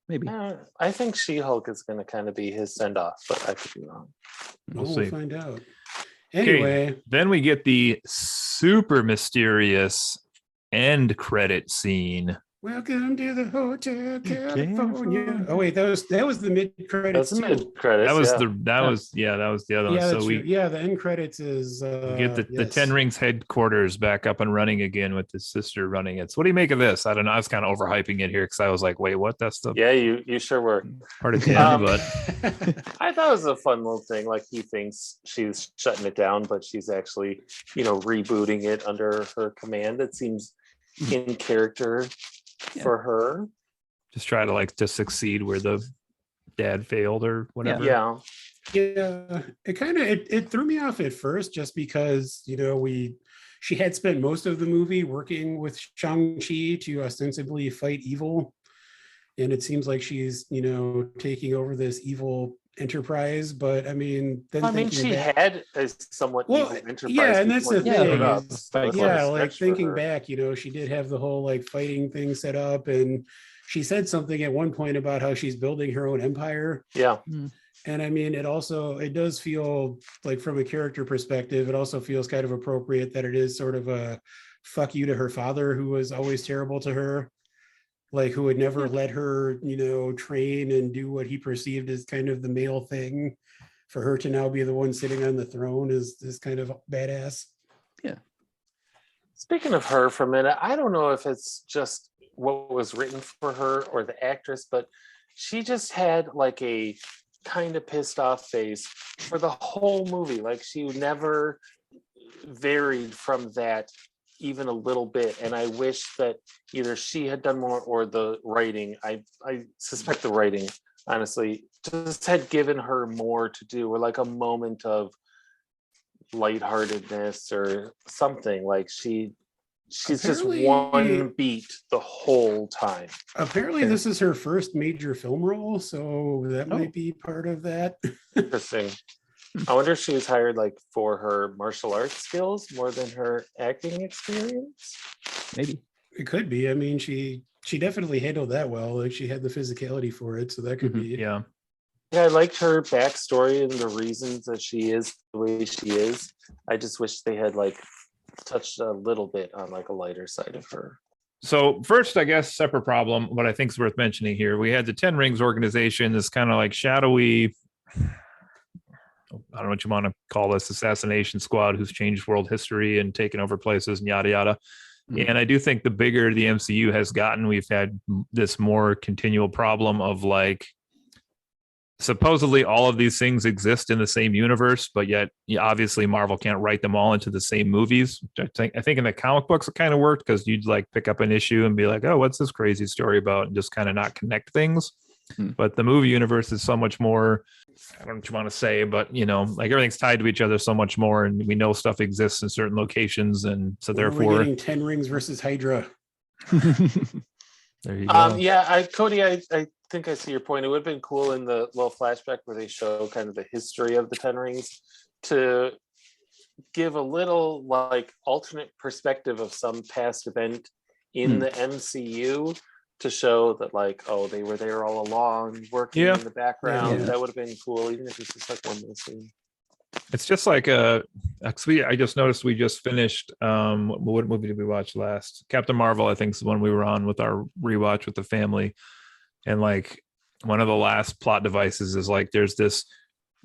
Maybe. I think She-Hulk is going to kind of be his send-off, but I could be wrong. We'll We'll see. find out. Anyway, Then we get the super mysterious end credit scene. welcome to the Hotel California. California. Oh wait, that was the mid credits. That's mid credits. That was yeah. that was the other one. Yeah, So that's we true. Yeah, the end credits is get the yes. 10 Rings headquarters back up and running again with his sister running it. So what do you make of this? I don't know. I was kind of overhyping it here because I was like, wait, what? That's the Yeah, you sure were. part of 10, but I thought it was a fun little thing. Like he thinks she's shutting it down, but she's actually, rebooting it under her command. It seems in character for her. just try to to succeed where the dad failed or whatever. Yeah. Yeah, it threw me off at first just because she had spent most of the movie working with Shang-Chi to ostensibly fight evil, and it seems like she's taking over this evil enterprise. But She had a somewhat evil enterprise. yeah, and that's the before thing. it up. is- So it's yeah, a like stretch for thinking her. back, she did have the whole fighting thing set up, and she said something at one point about how she's building her own empire. Yeah. And it does feel like, from a character perspective, it also feels kind of appropriate that it is sort of a fuck you to her father, who was always terrible to her, who would never let her, train and do what he perceived as kind of the male thing. For her to now be the one sitting on the throne is kind of badass. Speaking of her for a minute, I don't know if it's just what was written for her or the actress, but she just had a kind of pissed off face for the whole movie. She never varied from that even a little bit. And I wish that either she had done more or the writing, I suspect the writing, honestly, just had given her more to do, or a moment of lightheartedness or something. She's just Apparently- one beat the whole time. Apparently, this is her first major film role, so that Oh. might be part of that. Interesting. I wonder if she was hired for her martial arts skills more than her acting experience. Maybe. It could be. She definitely handled that well. She had the physicality for it, so that could be. Yeah. Yeah, I liked her backstory and the reasons that she is the way she is. I just wish they had touched a little bit on a lighter side of her. So first, I guess, separate problem, what I think is worth mentioning here. We had the 10 Rings organization, this kind of shadowy, I don't know what you want to call this, assassination squad who's changed world history and taken over places and yada, yada. Mhm. And I do think the bigger the MCU has gotten, we've had this more continual problem of supposedly all of these things exist in the same universe, but yet obviously Marvel can't write them all into the same movies. I think in the comic books it kind of worked because you'd pick up an issue and be like, oh, what's this crazy story about, and just kind of not connect things. But the movie universe is so much more, I don't know what you want to say, but everything's tied to each other so much more, and we know stuff exists in certain locations, and so When are we therefore getting 10 Rings versus Hydra. there you go. Yeah, Cody, I think I see your point. It would have been cool in the little flashback where they show kind of the history of the 10 Rings to give a little alternate perspective of some past event in the MCU to show that they were there all along working in the background. Yeah. That would have been cool, even if it's just one little scene. It's just I just noticed we just finished what movie did we watch last? Captain Marvel, I think, is the one we were on with our rewatch with the family. And one of the last plot devices is there's this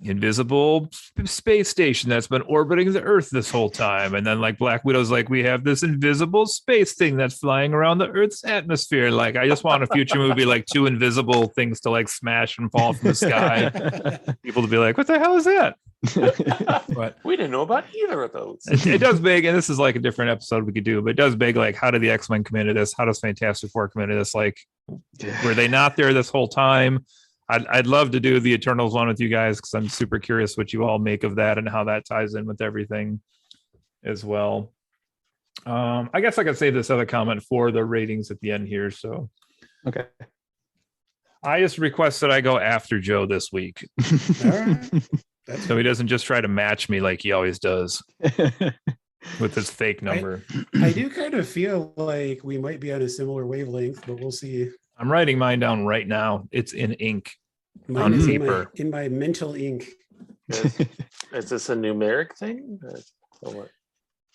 invisible space station that's been orbiting the Earth this whole time. And then like Black Widow's like, we have this invisible space thing that's flying around the Earth's atmosphere. Like, I just want a future movie like two invisible things to like smash and fall from the sky. People to be like, what the hell is that? But We didn't know about either of those. it does beg, and this is like a different episode we could do, but it does beg like, how did the X-Men come into this? How does Fantastic Four come into this? Like, were they not there this whole time? I'd love to do the Eternals one with you guys because I'm super curious what you all make of that and how that ties in with everything as well. I guess I could save this other comment for the ratings at the end here. So, Okay. I just request that I go after Joe this week, All right. so he doesn't just try to match me like he always does with his fake number. I do kind of feel like we might be on a similar wavelength, but we'll see. I'm writing mine down right now. It's in ink. Mine On is paper. in my mental ink. Is this a numeric thing? Or what?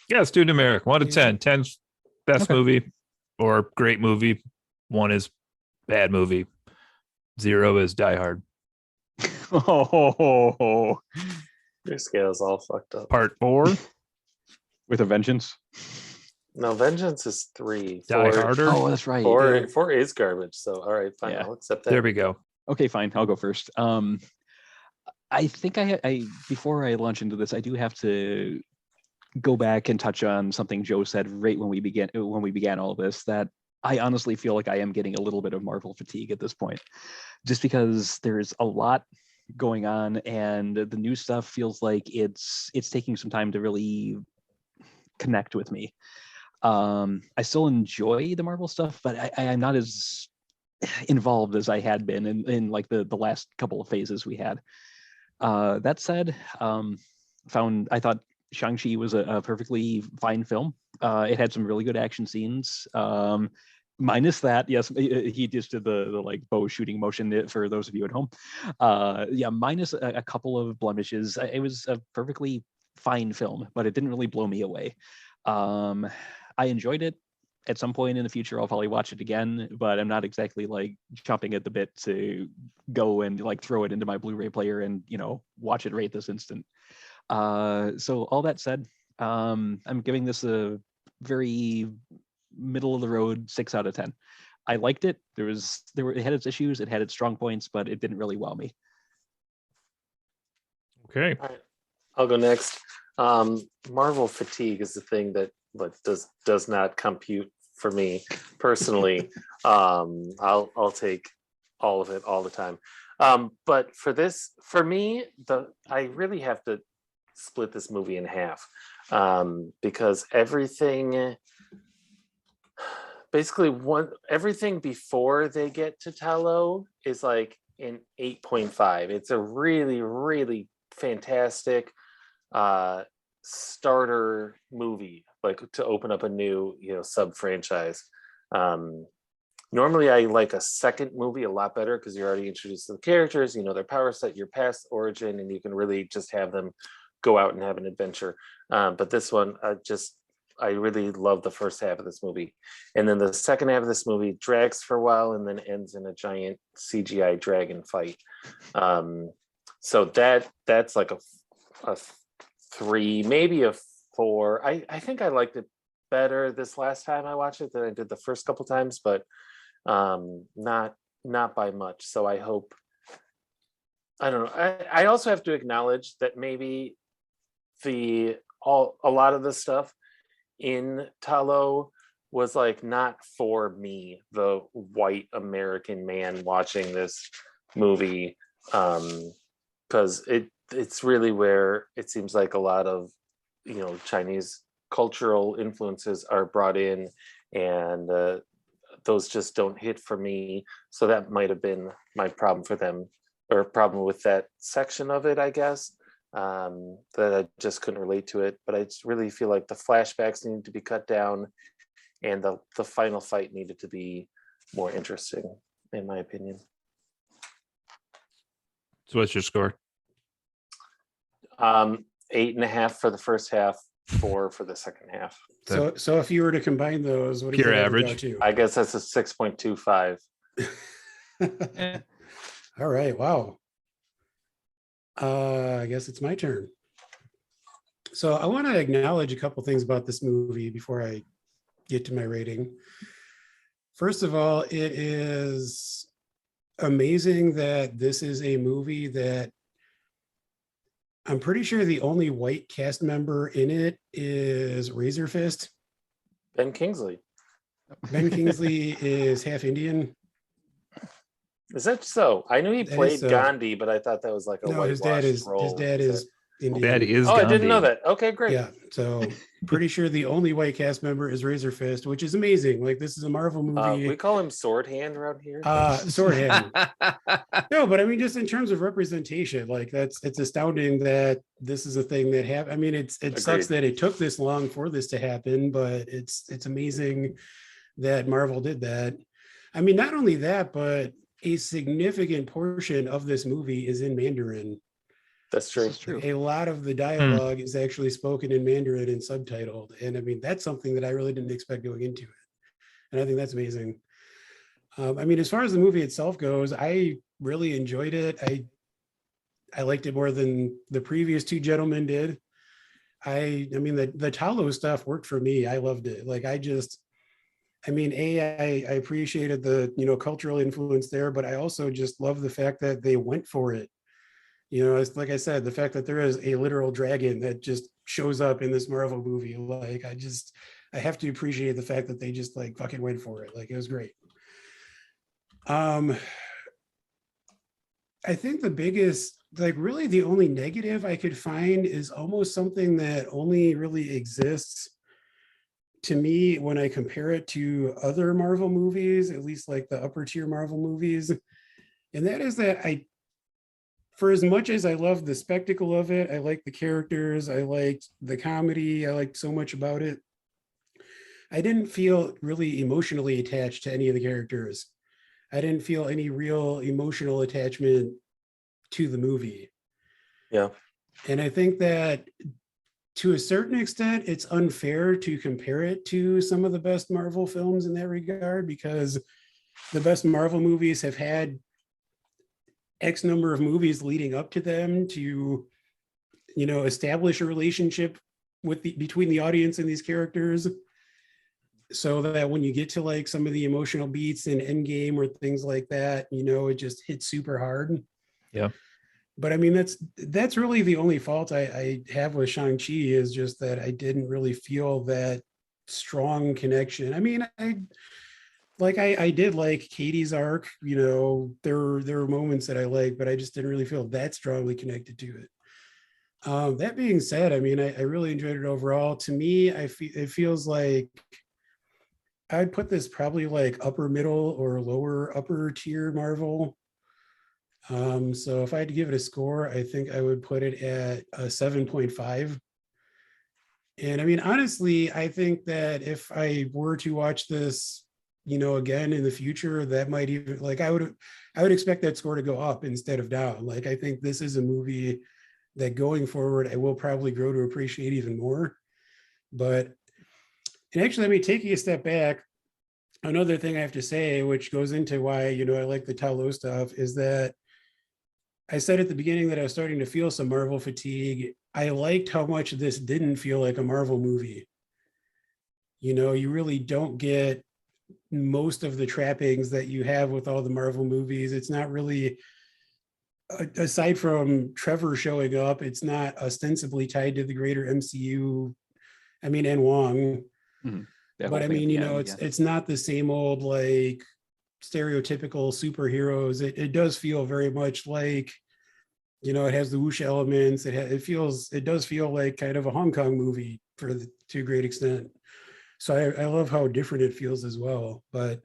Yeah, let's do numeric 1 to 10. 10's best Okay. movie or great movie. 1 is bad movie. 0 is Die Hard. Oh, Your scale's all fucked up. Part 4, with a vengeance. No, Vengeance is 3. Die 4, Harder. Oh, that's right. Four, 4 is garbage. So, all right, fine. Yeah. I'll accept that. There we go. Okay, fine. I'll go first. I think I before I launch into this, I do have to go back and touch on something Joe said right when we began all this, that I honestly feel like I am getting a little bit of Marvel fatigue at this point, just because there's a lot going on and the new stuff feels like it's taking some time to really connect with me. I still enjoy the Marvel stuff, but I'm not as involved as I had been in like the last couple of phases we had. That said, I thought Shang-Chi was a perfectly fine film. It had some really good action scenes. Minus that, yes, he just did the like bow shooting motion for those of you at home. Yeah, minus a couple of blemishes. It was a perfectly fine film, but it didn't really blow me away. I enjoyed it. At some point in the future, I'll probably watch it again, but I'm not exactly like chomping at the bit to go and like throw it into my Blu-ray player and, watch it right this instant. So all that said, I'm giving this a very middle of the road 6 out of 10. I liked it. It had its issues, it had its strong points, but it didn't really wow me. Okay. All right, I'll go next. Marvel fatigue is the thing that does not compute for me personally. I'll take all of it all the time. But for me, I really have to split this movie in half, because everything before they get to Talo is like an 8.5. It's a really, really fantastic starter movie, like to open up a new sub franchise. Normally I like a second movie a lot better because you're already introduced to the characters, their power set, your past origin, and you can really just have them go out and have an adventure. But this one, I really love the first half of this movie, and then the second half of this movie drags for a while and then ends in a giant CGI dragon fight. So that's like a 3, maybe a 4. I think I liked it better this last time I watched it than I did the first couple times, but not by much. So I hope, I don't know. I also have to acknowledge that maybe a lot of the stuff in Talo was like not for me, the white American man watching this movie, because it's really where it seems like a lot of Chinese cultural influences are brought in, and those just don't hit for me. So that might have been my problem for them, or problem with that section of it, I guess, that I just couldn't relate to it. But I just really feel like the flashbacks needed to be cut down, and the final fight needed to be more interesting, in my opinion. So what's your score? 8.5 for the first half, 4 for the second half. So if you were to combine those, what do you Pure think it would go average. to? I guess that's a 6.25. All right. Wow. I guess it's my turn. So I want to acknowledge a couple things about this movie before I get to my rating. First of all, it is amazing that this is a movie that I'm pretty sure the only white cast member in it is Razor Fist. Ben Kingsley. Ben Kingsley is half Indian. Is that so? I knew he That is played so. Gandhi, but I thought that was like a No, his whitewashed role. dad is Indian. That is. Oh, I didn't know Gandhi. that. Okay, great. Yeah, so pretty sure the only white cast member is Razor Fist, which is amazing. Like, this is a Marvel movie. We call him Sword Hand around here. Sword Hand. No, but I mean, just in terms of representation, like it's astounding that this is a thing that happened. I mean, it sucks that it took this long for this to happen, but it's amazing that Marvel did that. I mean, not only that, but a significant portion of this movie is in Mandarin. That's true. A lot of the dialogue is actually spoken in Mandarin and subtitled. And I mean, that's something that I really didn't expect going into it. And I think that's amazing. I mean, as far as the movie itself goes, I really enjoyed it. I liked it more than the previous two gentlemen did. I mean, the Talos stuff worked for me. I loved it. Like, I appreciated the, cultural influence there, but I also just love the fact that they went for it. It's like I said, the fact that there is a literal dragon that just shows up in this Marvel movie. Like, I have to appreciate the fact that they just like fucking went for it. Like, it was great. I think the biggest, like, really the only negative I could find is almost something that only really exists to me when I compare it to other Marvel movies, at least like the upper tier Marvel movies. And that is that for as much as I love the spectacle of it, I like the characters, I liked the comedy, I liked so much about it, I didn't feel really emotionally attached to any of the characters. I didn't feel any real emotional attachment to the movie. Yeah. And I think that to a certain extent, it's unfair to compare it to some of the best Marvel films in that regard, because the best Marvel movies have had X number of movies leading up to them to, establish a relationship between the audience and these characters, so that when you get to like some of the emotional beats in Endgame or things like that, it just hits super hard. Yeah. But I mean, that's really the only fault I have with Shang-Chi, is just that I didn't really feel that strong connection. I mean, I did like Katie's arc, there were moments that I liked, but I just didn't really feel that strongly connected to it. That being said, I mean, I really enjoyed it overall. To me, it feels like I'd put this probably like upper middle or lower upper tier Marvel. So if I had to give it a score, I think I would put it at a 7.5. And I mean, honestly, I think that if I were to watch this, again in the future, that might even, like, I would expect that score to go up instead of down. Like, I think this is a movie that going forward, I will probably grow to appreciate even more. And actually, I mean, taking a step back, another thing I have to say, which goes into why, I like the Talos stuff, is that I said at the beginning that I was starting to feel some Marvel fatigue. I liked how much this didn't feel like a Marvel movie. You really don't get most of the trappings that you have with all the Marvel movies. It's not really, aside from Trevor showing up, it's not ostensibly tied to the greater MCU. I mean, and Wong. Mm-hmm. But I mean, it's not the same old like stereotypical superheroes. It does feel very much like, it has the whoosh elements. It does feel like kind of a Hong Kong movie to a great extent. So I love how different it feels as well. But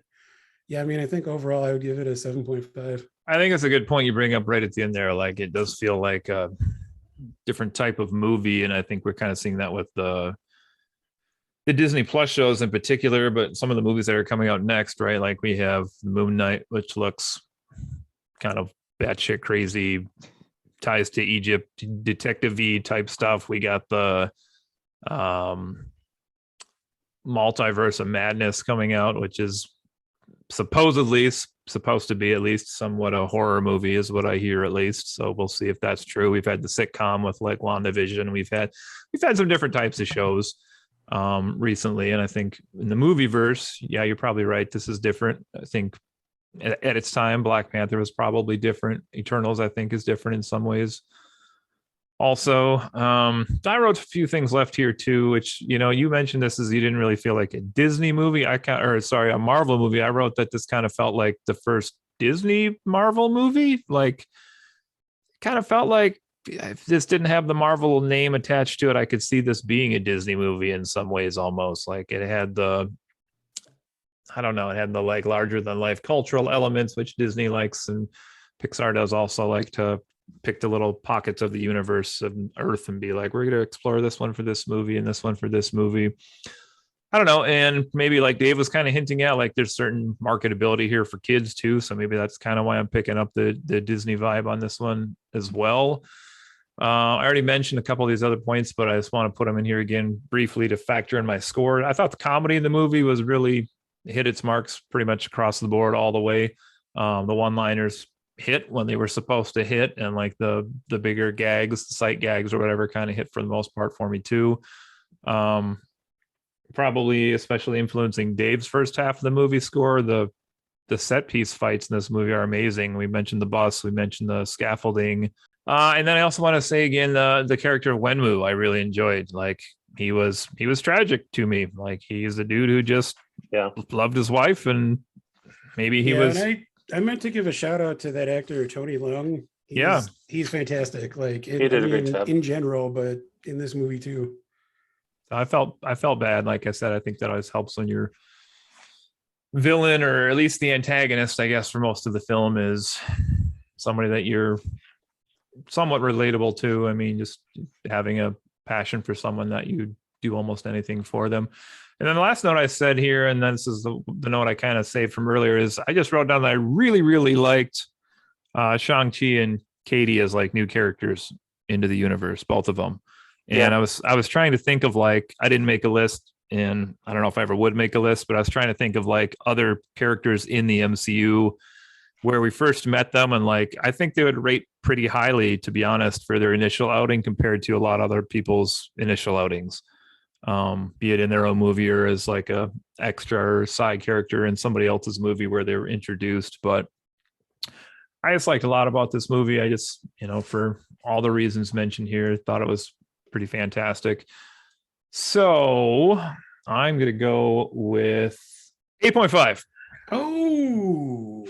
yeah, I mean, I think overall I would give it a 7.5. I think it's a good point you bring up right at the end there. Like, it does feel like a different type of movie. And I think we're kind of seeing that with the Disney Plus shows in particular, but some of the movies that are coming out next, right? Like, we have Moon Knight, which looks kind of batshit crazy, ties to Egypt, detective-y type stuff. We got the Multiverse of Madness coming out, which is supposedly supposed to be at least somewhat a horror movie, is what I hear at least. So we'll see if that's true. We've had the sitcom with like WandaVision. We've had some different types of shows recently, and I think in the movie verse, yeah, you're probably right. This is different. I think at its time, Black Panther was probably different. Eternals, I think, is different in some ways. Also, I wrote a few things left here too, which, you know, you mentioned this as you didn't really feel like a Disney movie. A Marvel movie. I wrote that this kind of felt like the first Disney Marvel movie. Like, kind of felt like if this didn't have the Marvel name attached to it, I could see this being a Disney movie in some ways almost. Like it had the, I don't know, it had the like larger than life cultural elements, which Disney likes, and Pixar does also like to pick the little pockets of the universe of Earth and be like, we're going to explore this one for this movie and this one for this movie. I don't know. And maybe like Dave was kind of hinting at, like there's certain marketability here for kids too. So maybe that's kind of why I'm picking up the Disney vibe on this one as well. I already mentioned a couple of these other points, but I just want to put them in here again briefly to factor in my score. I thought the comedy in the movie was really hit its marks pretty much across the board all the way. The one-liners hit when they were supposed to hit, and like the bigger gags, the sight gags or whatever, kind of hit for the most part for me too. Probably especially influencing Dave's first half of the movie score. The set piece fights in this movie are amazing. We mentioned the bus, we mentioned the scaffolding, and then I also want to say again, the character of Wenwu I really enjoyed. Like he was tragic to me. Like he's a dude who just loved his wife, and maybe he was. And I meant to give a shout out to that actor Tony Leung. He's fantastic. Like he did a great job in general, but in this movie too. I felt bad. Like I said, I think that always helps when your villain, or at least the antagonist, I guess, for most of the film is somebody that you're somewhat relatable to. I mean, just having a passion for someone that you do almost anything for them. And then the last note I said here, and this is the note I kind of saved from earlier, is I just wrote down that I really, really liked Shang-Chi and Cody as like new characters into the universe, both of them. And I was trying to think of, like, I didn't make a list, and I don't know if I ever would make a list, but I was trying to think of like other characters in the MCU where we first met them. And like, I think they would rate pretty highly, to be honest, for their initial outing compared to a lot of other people's initial outings. Be it in their own movie or as like a extra or side character in somebody else's movie where they were introduced. But I just liked a lot about this movie. I just, you know, for all the reasons mentioned here, thought it was pretty fantastic. So I'm going to go with 8.5. Oh,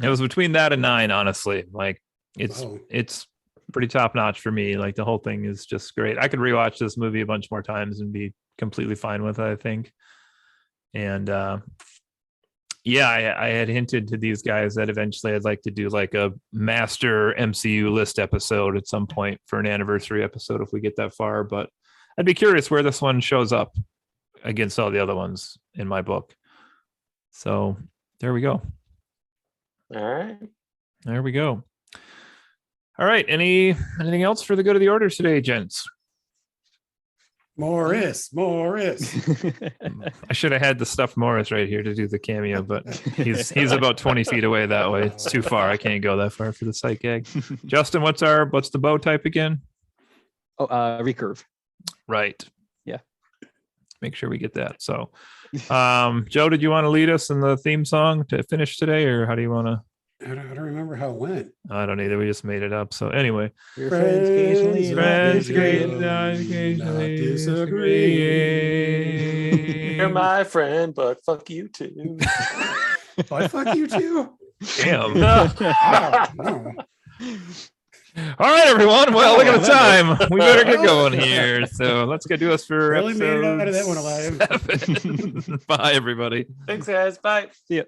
it was between that and 9, honestly. Like it's pretty top notch for me. Like the whole thing is just great. I could rewatch this movie a bunch more times and be completely fine with it, I think. And I had hinted to these guys that eventually I'd like to do like a master MCU list episode at some point for an anniversary episode if we get that far. But I'd be curious where this one shows up against all the other ones in my book. So there we go. All right. There we go. All right. Anything else for the good of the order today, gents? Morris. I should have had the stuffed Morris right here to do the cameo, but he's about 20 feet away that way. It's too far. I can't go that far for the sight gag. Justin, what's the bow type again? Oh, recurve. Right. Yeah. Make sure we get that. So, Joe, did you want to lead us in the theme song to finish today, or how do you want to? I don't remember how it went. I don't either. We just made it up. So anyway, your friends occasionally disagree. You're my friend, but fuck you too. I fuck you too. Damn. No. All right, everyone. Well, look at the time. We better get going here. So let's go do us for really made it out of that one alive. 7. Bye, everybody. Thanks, guys. Bye. See ya.